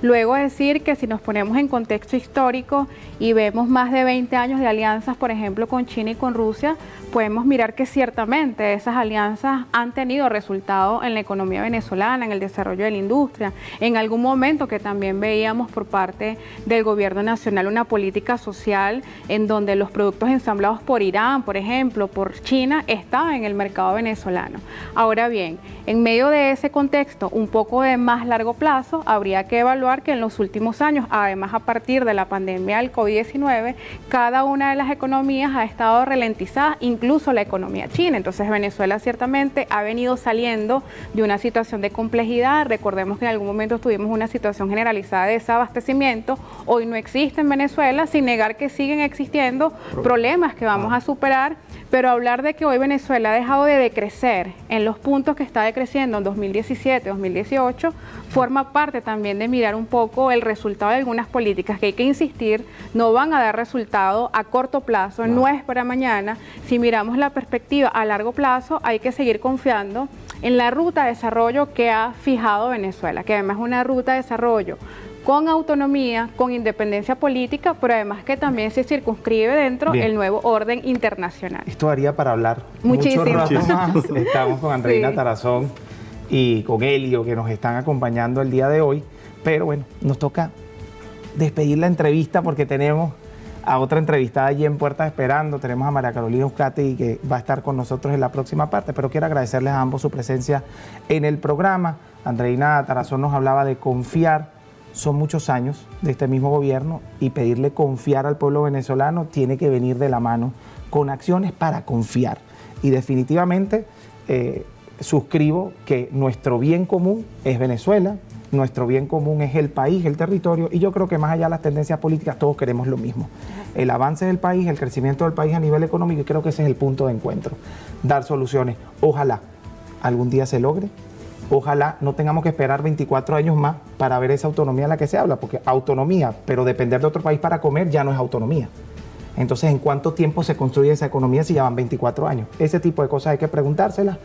Luego decir que si nos ponemos en contexto histórico y vemos más de 20 años de alianzas, por ejemplo, con China y con Rusia, podemos mirar que ciertamente esas alianzas han tenido resultado en la economía venezolana, en el desarrollo de la industria. En algún momento que también veíamos por parte del gobierno nacional una política social en donde los productos ensamblados por Irán, por ejemplo, por China, estaban en el mercado venezolano. Ahora bien, en medio de ese contexto un poco de más largo plazo, habría que evaluar que en los últimos años, además a partir de la pandemia del COVID-19, cada una de las economías ha estado ralentizada, incluso la economía china. Entonces Venezuela ciertamente ha venido saliendo de una situación de complejidad. Recordemos que en algún momento tuvimos una situación generalizada de desabastecimiento. Hoy no existe en Venezuela, sin negar que siguen existiendo problemas que vamos a superar, pero hablar de que hoy Venezuela ha dejado de decrecer en los puntos que está decreciendo en 2017, 2018, forma parte también de mirar un poco el resultado de algunas políticas que hay que insistir, no van a dar resultado a corto plazo, no es para mañana. Si miramos la perspectiva a largo plazo, hay que seguir confiando en la ruta de desarrollo que ha fijado Venezuela, que además es una ruta de desarrollo con autonomía, con independencia política, pero además que también se circunscribe dentro del nuevo orden internacional. Esto daría para hablar muchísimo. Mucho rato más. Estamos con Andreina Tarazón y con Helio, que nos están acompañando el día de hoy, pero bueno, nos toca despedir la entrevista porque tenemos a otra entrevistada allí en puertas esperando. Tenemos a María Carolina Uzcategui, que va a estar con nosotros en la próxima parte, pero quiero agradecerles a ambos su presencia en el programa. Andreina Tarazón nos hablaba de confiar. Son muchos años de este mismo gobierno y pedirle confiar al pueblo venezolano tiene que venir de la mano con acciones para confiar. Y definitivamente suscribo que nuestro bien común es Venezuela, nuestro bien común es el país, el territorio, y yo creo que más allá de las tendencias políticas todos queremos lo mismo. El avance del país, el crecimiento del país a nivel económico, y creo que ese es el punto de encuentro. Dar soluciones. Ojalá algún día se logre. Ojalá no tengamos que esperar 24 años más para ver esa autonomía de la que se habla, porque autonomía, pero depender de otro país para comer ya no es autonomía. Entonces, ¿en cuánto tiempo se construye esa economía si ya van 24 años? Ese tipo de cosas hay que preguntárselas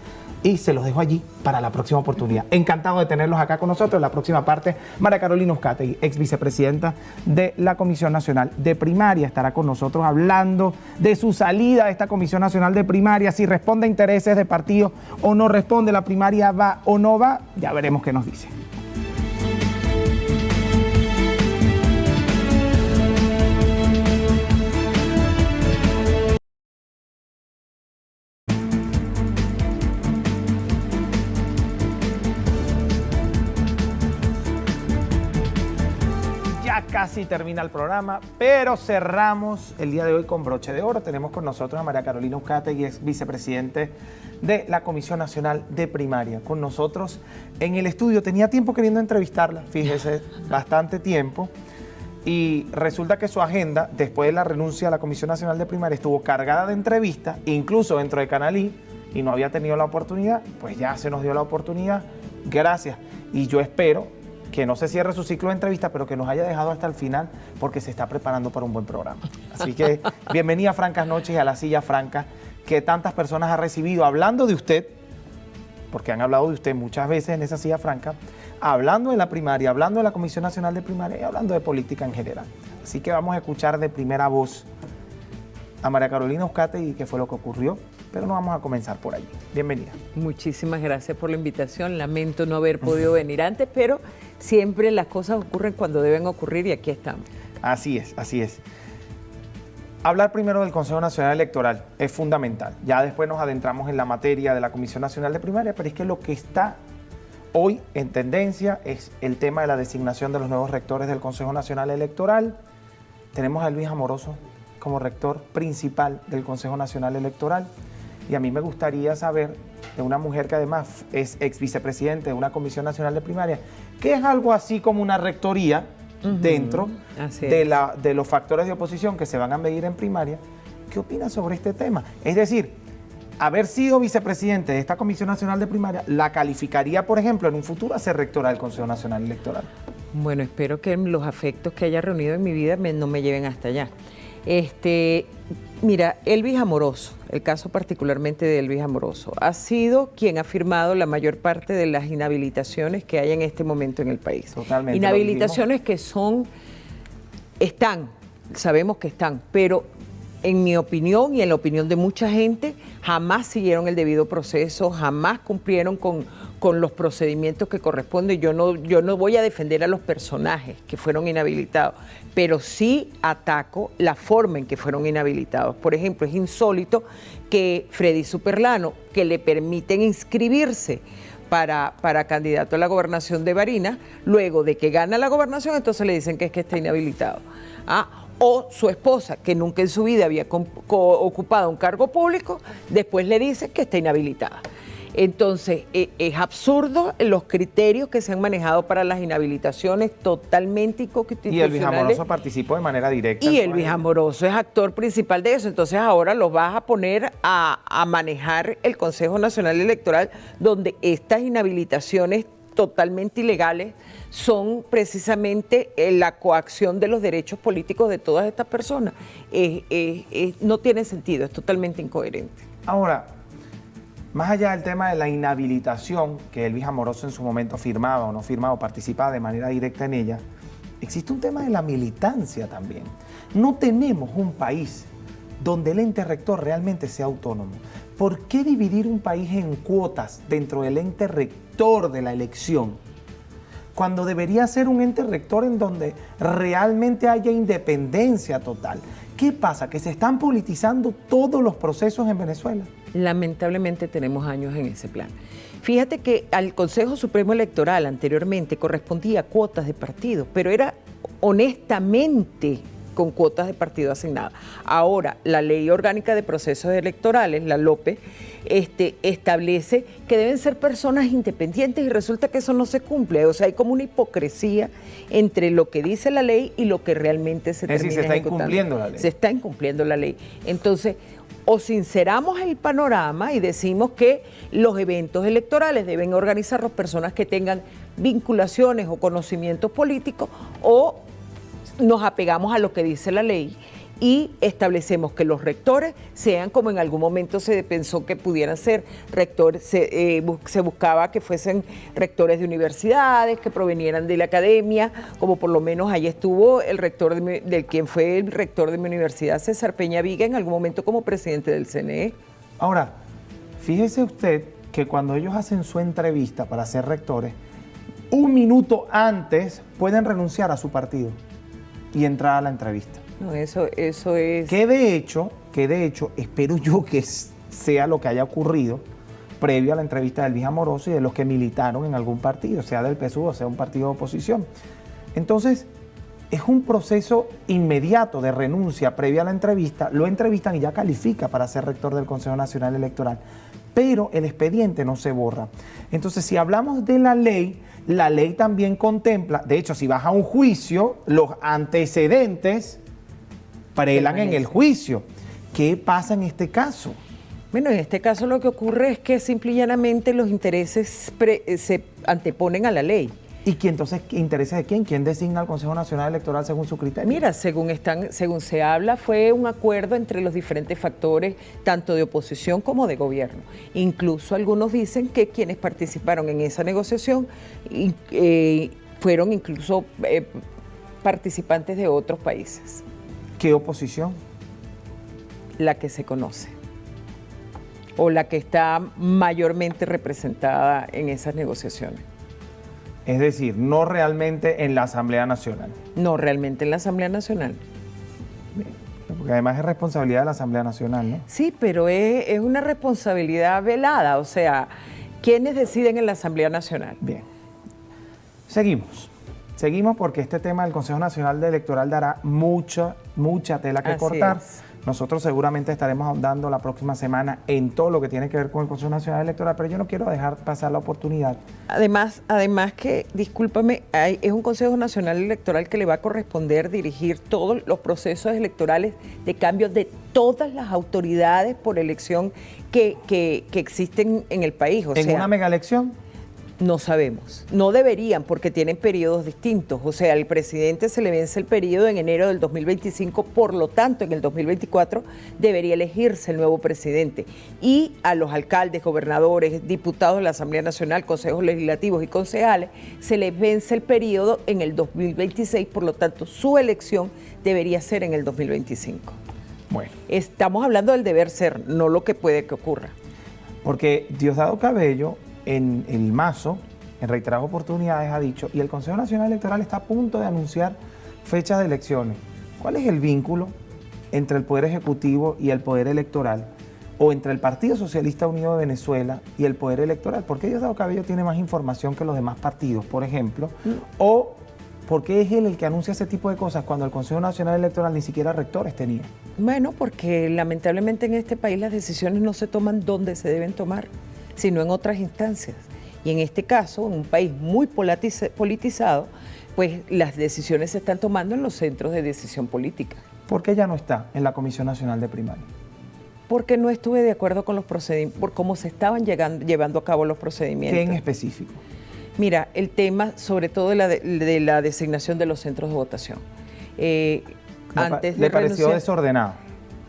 y se los dejo allí para la próxima oportunidad. Encantado de tenerlos acá con nosotros. En la próxima parte, María Carolina Uzcategui, ex vicepresidenta de la Comisión Nacional de Primaria, estará con nosotros hablando de su salida de esta Comisión Nacional de Primaria, si responde a intereses de partido o no responde, la primaria va o no va, ya veremos qué nos dice. Casi termina el programa, pero cerramos el día de hoy con broche de oro. Tenemos con nosotros a María Carolina Uzcategui, ex vicepresidente de la Comisión Nacional de Primaria. Con nosotros en el estudio. Tenía tiempo queriendo entrevistarla, fíjese, bastante tiempo. Y resulta que su agenda, después de la renuncia a la Comisión Nacional de Primaria, estuvo cargada de entrevistas, incluso dentro de Canalí, y no había tenido la oportunidad. Pues ya se nos dio la oportunidad. Gracias. Y yo espero que no se cierre su ciclo de entrevistas, pero que nos haya dejado hasta el final, porque se está preparando para un buen programa. Así que bienvenida a Francas Noches y a la Silla Franca, que tantas personas ha recibido, hablando de usted, porque han hablado de usted muchas veces en esa Silla Franca, hablando de la primaria, hablando de la Comisión Nacional de Primaria y hablando de política en general. Así que vamos a escuchar de primera voz a María Carolina Uzcategui, qué fue lo que ocurrió, pero no vamos a comenzar por allí. Bienvenida. Muchísimas gracias por la invitación. Lamento no haber podido venir antes, pero siempre las cosas ocurren cuando deben ocurrir y aquí estamos. Así es, así es. Hablar primero del Consejo Nacional Electoral es fundamental. Ya después nos adentramos en la materia de la Comisión Nacional de Primaria, pero es que lo que está hoy en tendencia es el tema de la designación de los nuevos rectores del Consejo Nacional Electoral. Tenemos a Luis Amoroso como rector principal del Consejo Nacional Electoral. Y a mí me gustaría saber de una mujer que además es ex vicepresidente de una Comisión Nacional de Primaria, que es algo así como una rectoría dentro de los factores de oposición que se van a medir en primaria. ¿Qué opina sobre este tema? Es decir, haber sido vicepresidente de esta Comisión Nacional de Primaria, ¿la calificaría, por ejemplo, en un futuro a ser rectora del Consejo Nacional Electoral? Bueno, espero que los afectos que haya reunido en mi vida no me lleven hasta allá. Mira, Elvis Amoroso, el caso particularmente de Elvis Amoroso, ha sido quien ha firmado la mayor parte de las inhabilitaciones que hay en este momento en el país. Totalmente. Inhabilitaciones que sabemos que están, pero en mi opinión y en la opinión de mucha gente, jamás siguieron el debido proceso, jamás cumplieron con los procedimientos que corresponden. Yo no voy a defender a los personajes que fueron inhabilitados, pero sí ataco la forma en que fueron inhabilitados. Por ejemplo, es insólito que Freddy Superlano, que le permiten inscribirse para candidato a la gobernación de Barinas, luego de que gana la gobernación, entonces le dicen que es que está inhabilitado. O su esposa, que nunca en su vida había ocupado un cargo público, después le dice que está inhabilitada. Entonces, es absurdo los criterios que se han manejado para las inhabilitaciones, totalmente inconstitucionales. Y Elvis Amoroso participó de manera directa. Y Elvis Amoroso es actor principal de eso. Entonces, ahora los vas a poner a manejar el Consejo Nacional Electoral, donde estas inhabilitaciones totalmente ilegales son precisamente la coacción de los derechos políticos de todas estas personas. No tiene sentido, es totalmente incoherente. Ahora, más allá del tema de la inhabilitación, que Elvis Amoroso en su momento firmaba o no firmaba o participaba de manera directa en ella, existe un tema de la militancia también. No tenemos un país donde el ente rector realmente sea autónomo. ¿Por qué dividir un país en cuotas dentro del ente rector de la elección, cuando debería ser un ente rector en donde realmente haya independencia total? ¿Qué pasa? ¿Que se están politizando todos los procesos en Venezuela? Lamentablemente tenemos años en ese plan. Fíjate que al Consejo Supremo Electoral anteriormente correspondía cuotas de partido, pero era honestamente con cuotas de partido asignadas. Ahora, la Ley Orgánica de Procesos Electorales, la LOPE, establece que deben ser personas independientes y resulta que eso no se cumple. O sea, hay como una hipocresía entre lo que dice la ley y lo que realmente se termina ejecutando. Es decir, se está incumpliendo la ley. Se está incumpliendo la ley. Entonces, o sinceramos el panorama y decimos que los eventos electorales deben organizar personas que tengan vinculaciones o conocimientos políticos, o nos apegamos a lo que dice la ley y establecemos que los rectores sean como en algún momento se pensó que pudieran ser rectores, se buscaba que fuesen rectores de universidades, que provenieran de la academia, como por lo menos ahí estuvo el rector de quien fue el rector de mi universidad, César Peña Viga, en algún momento como presidente del CNE. Ahora, fíjese usted que cuando ellos hacen su entrevista para ser rectores, un minuto antes pueden renunciar a su partido y entrar a la entrevista. No, eso es... Que de hecho, espero yo que sea lo que haya ocurrido previo a la entrevista de Elvis Amoroso y de los que militaron en algún partido, sea del PSUV o sea un partido de oposición. Entonces, es un proceso inmediato de renuncia previa a la entrevista, lo entrevistan y ya califica para ser rector del Consejo Nacional Electoral, pero el expediente no se borra. Entonces, si hablamos de la ley también contempla, de hecho, si vas a un juicio, los antecedentes prelan en el juicio. ¿Qué pasa en este caso? Bueno, en este caso lo que ocurre es que simple y llanamente los intereses se anteponen a la ley. ¿Y qué entonces intereses de quién? ¿Quién designa al Consejo Nacional Electoral según su criterio? Mira, según se habla, fue un acuerdo entre los diferentes factores, tanto de oposición como de gobierno. Incluso algunos dicen que quienes participaron en esa negociación fueron incluso participantes de otros países. ¿Qué oposición? La que se conoce, o la que está mayormente representada en esas negociaciones. Es decir, no realmente en la Asamblea Nacional. No realmente en la Asamblea Nacional. Porque además es responsabilidad de la Asamblea Nacional, ¿no? Sí, pero es una responsabilidad velada. O sea, ¿quiénes deciden en la Asamblea Nacional? Bien. Seguimos porque este tema del Consejo Nacional Electoral dará mucha tela que cortar. Es. Nosotros seguramente estaremos ahondando la próxima semana en todo lo que tiene que ver con el Consejo Nacional Electoral, pero yo no quiero dejar pasar la oportunidad. Además que, discúlpame, es un Consejo Nacional Electoral que le va a corresponder dirigir todos los procesos electorales de cambio de todas las autoridades por elección que existen en el país. ¿En una mega elección? No sabemos. No deberían porque tienen periodos distintos. O sea, al presidente se le vence el periodo en enero del 2025, por lo tanto, en el 2024 debería elegirse el nuevo presidente. Y a los alcaldes, gobernadores, diputados de la Asamblea Nacional, consejos legislativos y concejales, se les vence el periodo en el 2026, por lo tanto, su elección debería ser en el 2025. Bueno. Estamos hablando del deber ser, no lo que puede que ocurra. Porque Diosdado Cabello, en el Mazo, en reiteradas oportunidades ha dicho, y el Consejo Nacional Electoral está a punto de anunciar fechas de elecciones. ¿Cuál es el vínculo entre el Poder Ejecutivo y el Poder Electoral? O entre el Partido Socialista Unido de Venezuela y el Poder Electoral. ¿Por qué Diosdado Cabello tiene más información que los demás partidos, por ejemplo? ¿O por qué es él el que anuncia ese tipo de cosas cuando el Consejo Nacional Electoral ni siquiera rectores tenía? Bueno, porque lamentablemente en este país las decisiones no se toman donde se deben tomar, sino en otras instancias. Y en este caso, en un país muy politizado, pues las decisiones se están tomando en los centros de decisión política. ¿Por qué ya no está en la Comisión Nacional de Primaria? Porque no estuve de acuerdo con los procedimientos, por cómo se estaban llevando a cabo los procedimientos. ¿Qué en específico? Mira, el tema sobre todo de la designación de los centros de votación. ¿Le pareció desordenado?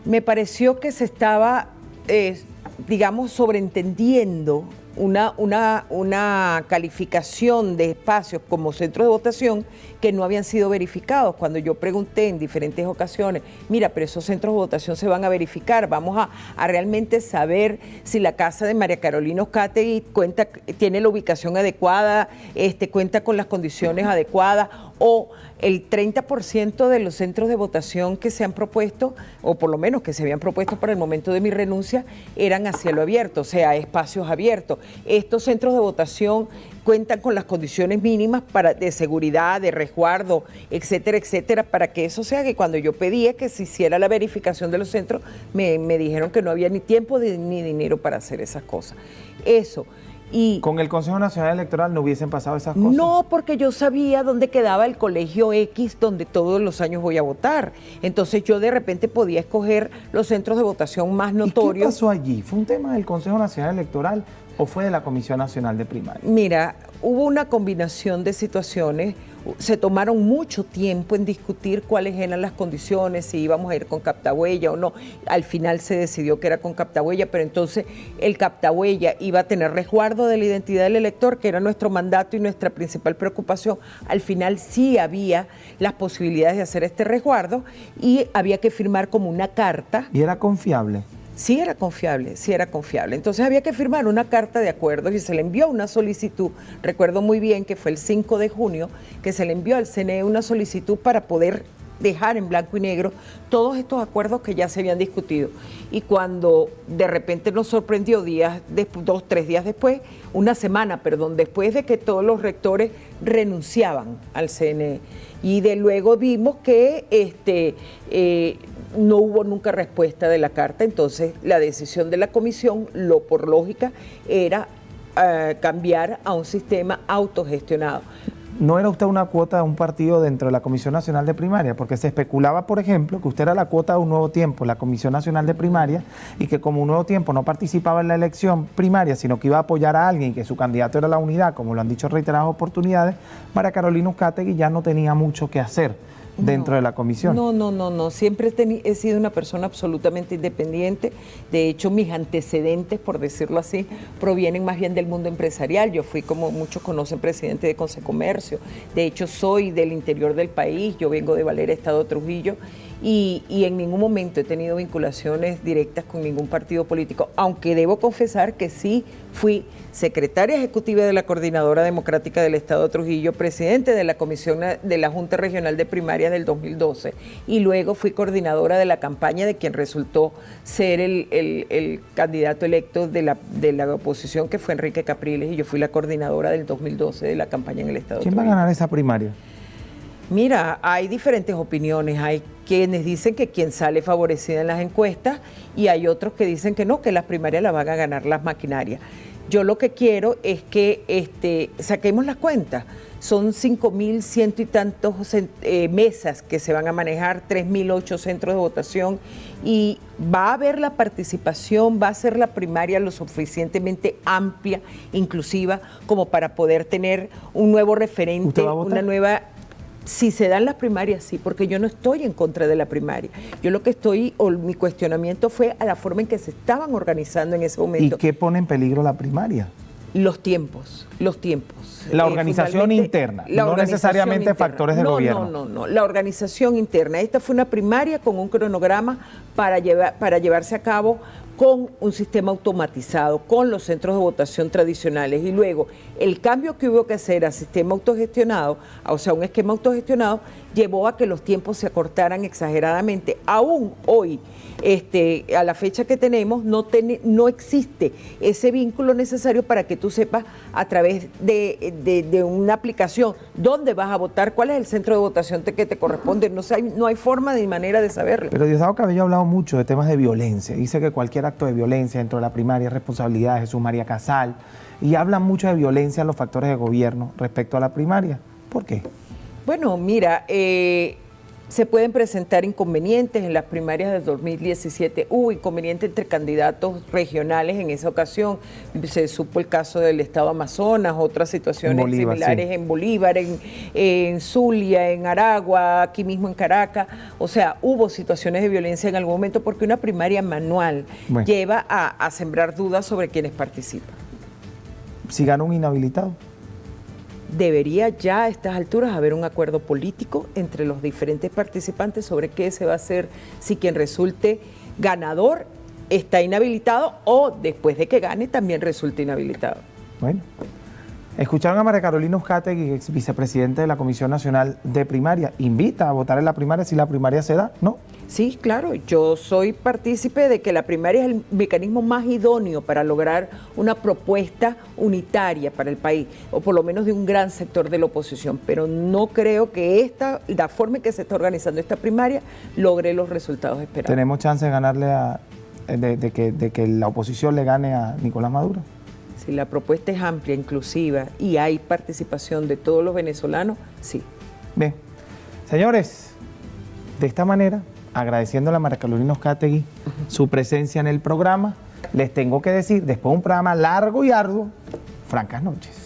Me pareció que se estaba, digamos, sobreentendiendo una calificación de espacios como centros de votación que no habían sido verificados. Cuando yo pregunté en diferentes ocasiones, mira, pero esos centros de votación se van a verificar, vamos a realmente saber si la casa de María Carolina Uzcategui tiene la ubicación adecuada, cuenta con las condiciones adecuadas, o el 30% de los centros de votación que se han propuesto, o por lo menos que se habían propuesto para el momento de mi renuncia, eran a cielo abierto, o sea, espacios abiertos. Estos centros de votación cuentan con las condiciones mínimas de seguridad, de resguardo, etcétera, etcétera, para que eso se haga. Y cuando yo pedía que se hiciera la verificación de los centros, me dijeron que no había ni tiempo ni dinero para hacer esas cosas. Eso. Y ¿con el Consejo Nacional Electoral no hubiesen pasado esas cosas? No, porque yo sabía dónde quedaba el colegio X donde todos los años voy a votar. Entonces yo de repente podía escoger los centros de votación más notorios. ¿Y qué pasó allí? ¿Fue un tema del Consejo Nacional Electoral o fue de la Comisión Nacional de Primaria? Mira, hubo una combinación de situaciones. Se tomaron mucho tiempo en discutir cuáles eran las condiciones, si íbamos a ir con captahuella o no. Al final se decidió que era con captahuella, pero entonces el captahuella iba a tener resguardo de la identidad del elector, que era nuestro mandato y nuestra principal preocupación. Al final sí había las posibilidades de hacer este resguardo y había que firmar como una carta. ¿Y era confiable? Sí era confiable, sí era confiable. Entonces había que firmar una carta de acuerdo y se le envió una solicitud. Recuerdo muy bien que fue el 5 de junio que se le envió al CNE una solicitud para poder dejar en blanco y negro todos estos acuerdos que ya se habían discutido. Y cuando de repente nos sorprendió 2, 3 días después, una semana, después de que todos los rectores renunciaban al CNE. Y de luego vimos que no hubo nunca respuesta de la carta, entonces la decisión de la comisión, por lógica, era cambiar a un sistema autogestionado. ¿No era usted una cuota de un partido dentro de la Comisión Nacional de Primaria? Porque se especulaba, por ejemplo, que usted era la cuota de Un Nuevo Tiempo, la Comisión Nacional de Primaria, y que como Un Nuevo Tiempo no participaba en la elección primaria, sino que iba a apoyar a alguien y que su candidato era la unidad, como lo han dicho en reiteradas oportunidades, María Carolina Uzcategui ya no tenía mucho que hacer dentro de la comisión. No. Siempre he sido una persona absolutamente independiente. De hecho, mis antecedentes, por decirlo así, provienen más bien del mundo empresarial. Yo fui, como muchos conocen, presidente de Consecomercio. De hecho, soy del interior del país. Yo vengo de Valera, Estado Trujillo. Y en ningún momento he tenido vinculaciones directas con ningún partido político, aunque debo confesar que sí fui secretaria ejecutiva de la Coordinadora Democrática del Estado de Trujillo, presidente de la Comisión de la Junta Regional de Primarias del 2012 y luego fui coordinadora de la campaña de quien resultó ser el candidato electo de la oposición, que fue Enrique Capriles, y yo fui la coordinadora del 2012 de la campaña en el Estado de Trujillo. ¿Quién va a ganar esa primaria? Mira, hay diferentes opiniones. Hay quienes dicen que quien sale favorecida en las encuestas y hay otros que dicen que no, que las primarias las van a ganar las maquinarias. Yo lo que quiero es que saquemos las cuentas. Son 5.100 y tantos mesas que se van a manejar, 3.008 centros de votación, y va a haber la participación, va a ser la primaria lo suficientemente amplia, inclusiva, como para poder tener un nuevo referente, ¿Usted va a votar? una nueva... Si se dan las primarias, sí, porque yo no estoy en contra de la primaria. Yo lo que mi cuestionamiento fue a la forma en que se estaban organizando en ese momento. ¿Y qué pone en peligro la primaria? Los tiempos. La organización interna, no necesariamente interna. Factores de gobierno. No, la organización interna. Esta fue una primaria con un cronograma para llevarse a cabo con un sistema automatizado, con los centros de votación tradicionales, y luego el cambio que hubo que hacer a sistema autogestionado, o sea, un esquema autogestionado, llevó a que los tiempos se acortaran exageradamente. Aún hoy, a la fecha que tenemos, no existe ese vínculo necesario para que tú sepas a través de una aplicación dónde vas a votar, cuál es el centro de votación que te corresponde. No hay forma ni manera de saberlo. Pero Diosdado Cabello ha hablado mucho de temas de violencia. Dice que cualquier acto de violencia dentro de la primaria es responsabilidad de Jesús María Casal. Y habla mucho de violencia en los factores de gobierno respecto a la primaria. ¿Por qué? Bueno, mira, se pueden presentar inconvenientes. En las primarias del 2017 hubo inconvenientes entre candidatos regionales en esa ocasión. Se supo el caso del estado Amazonas, otras situaciones Bolívar, similares sí. En Bolívar, en Zulia, en Aragua, aquí mismo en Caracas. O sea, hubo situaciones de violencia en algún momento porque una primaria manual lleva a sembrar dudas sobre quienes participan. Si gana un inhabilitado. Debería ya a estas alturas haber un acuerdo político entre los diferentes participantes sobre qué se va a hacer si quien resulte ganador está inhabilitado o después de que gane también resulta inhabilitado. Bueno, escucharon a María Carolina Uzcategui, ex vicepresidente de la Comisión Nacional de Primaria. ¿Invita a votar en la primaria si la primaria se da? ¿No? Sí, claro, yo soy partícipe de que la primaria es el mecanismo más idóneo para lograr una propuesta unitaria para el país, o por lo menos de un gran sector de la oposición, pero no creo que la forma en que se está organizando esta primaria logre los resultados esperados. ¿Tenemos chance de ganarle de que la oposición le gane a Nicolás Maduro? Si la propuesta es amplia, inclusiva y hay participación de todos los venezolanos, sí. Bien, señores, de esta manera, agradeciéndole a María Carolina Uzcategui su presencia en el programa, les tengo que decir, después de un programa largo y arduo, francas noches.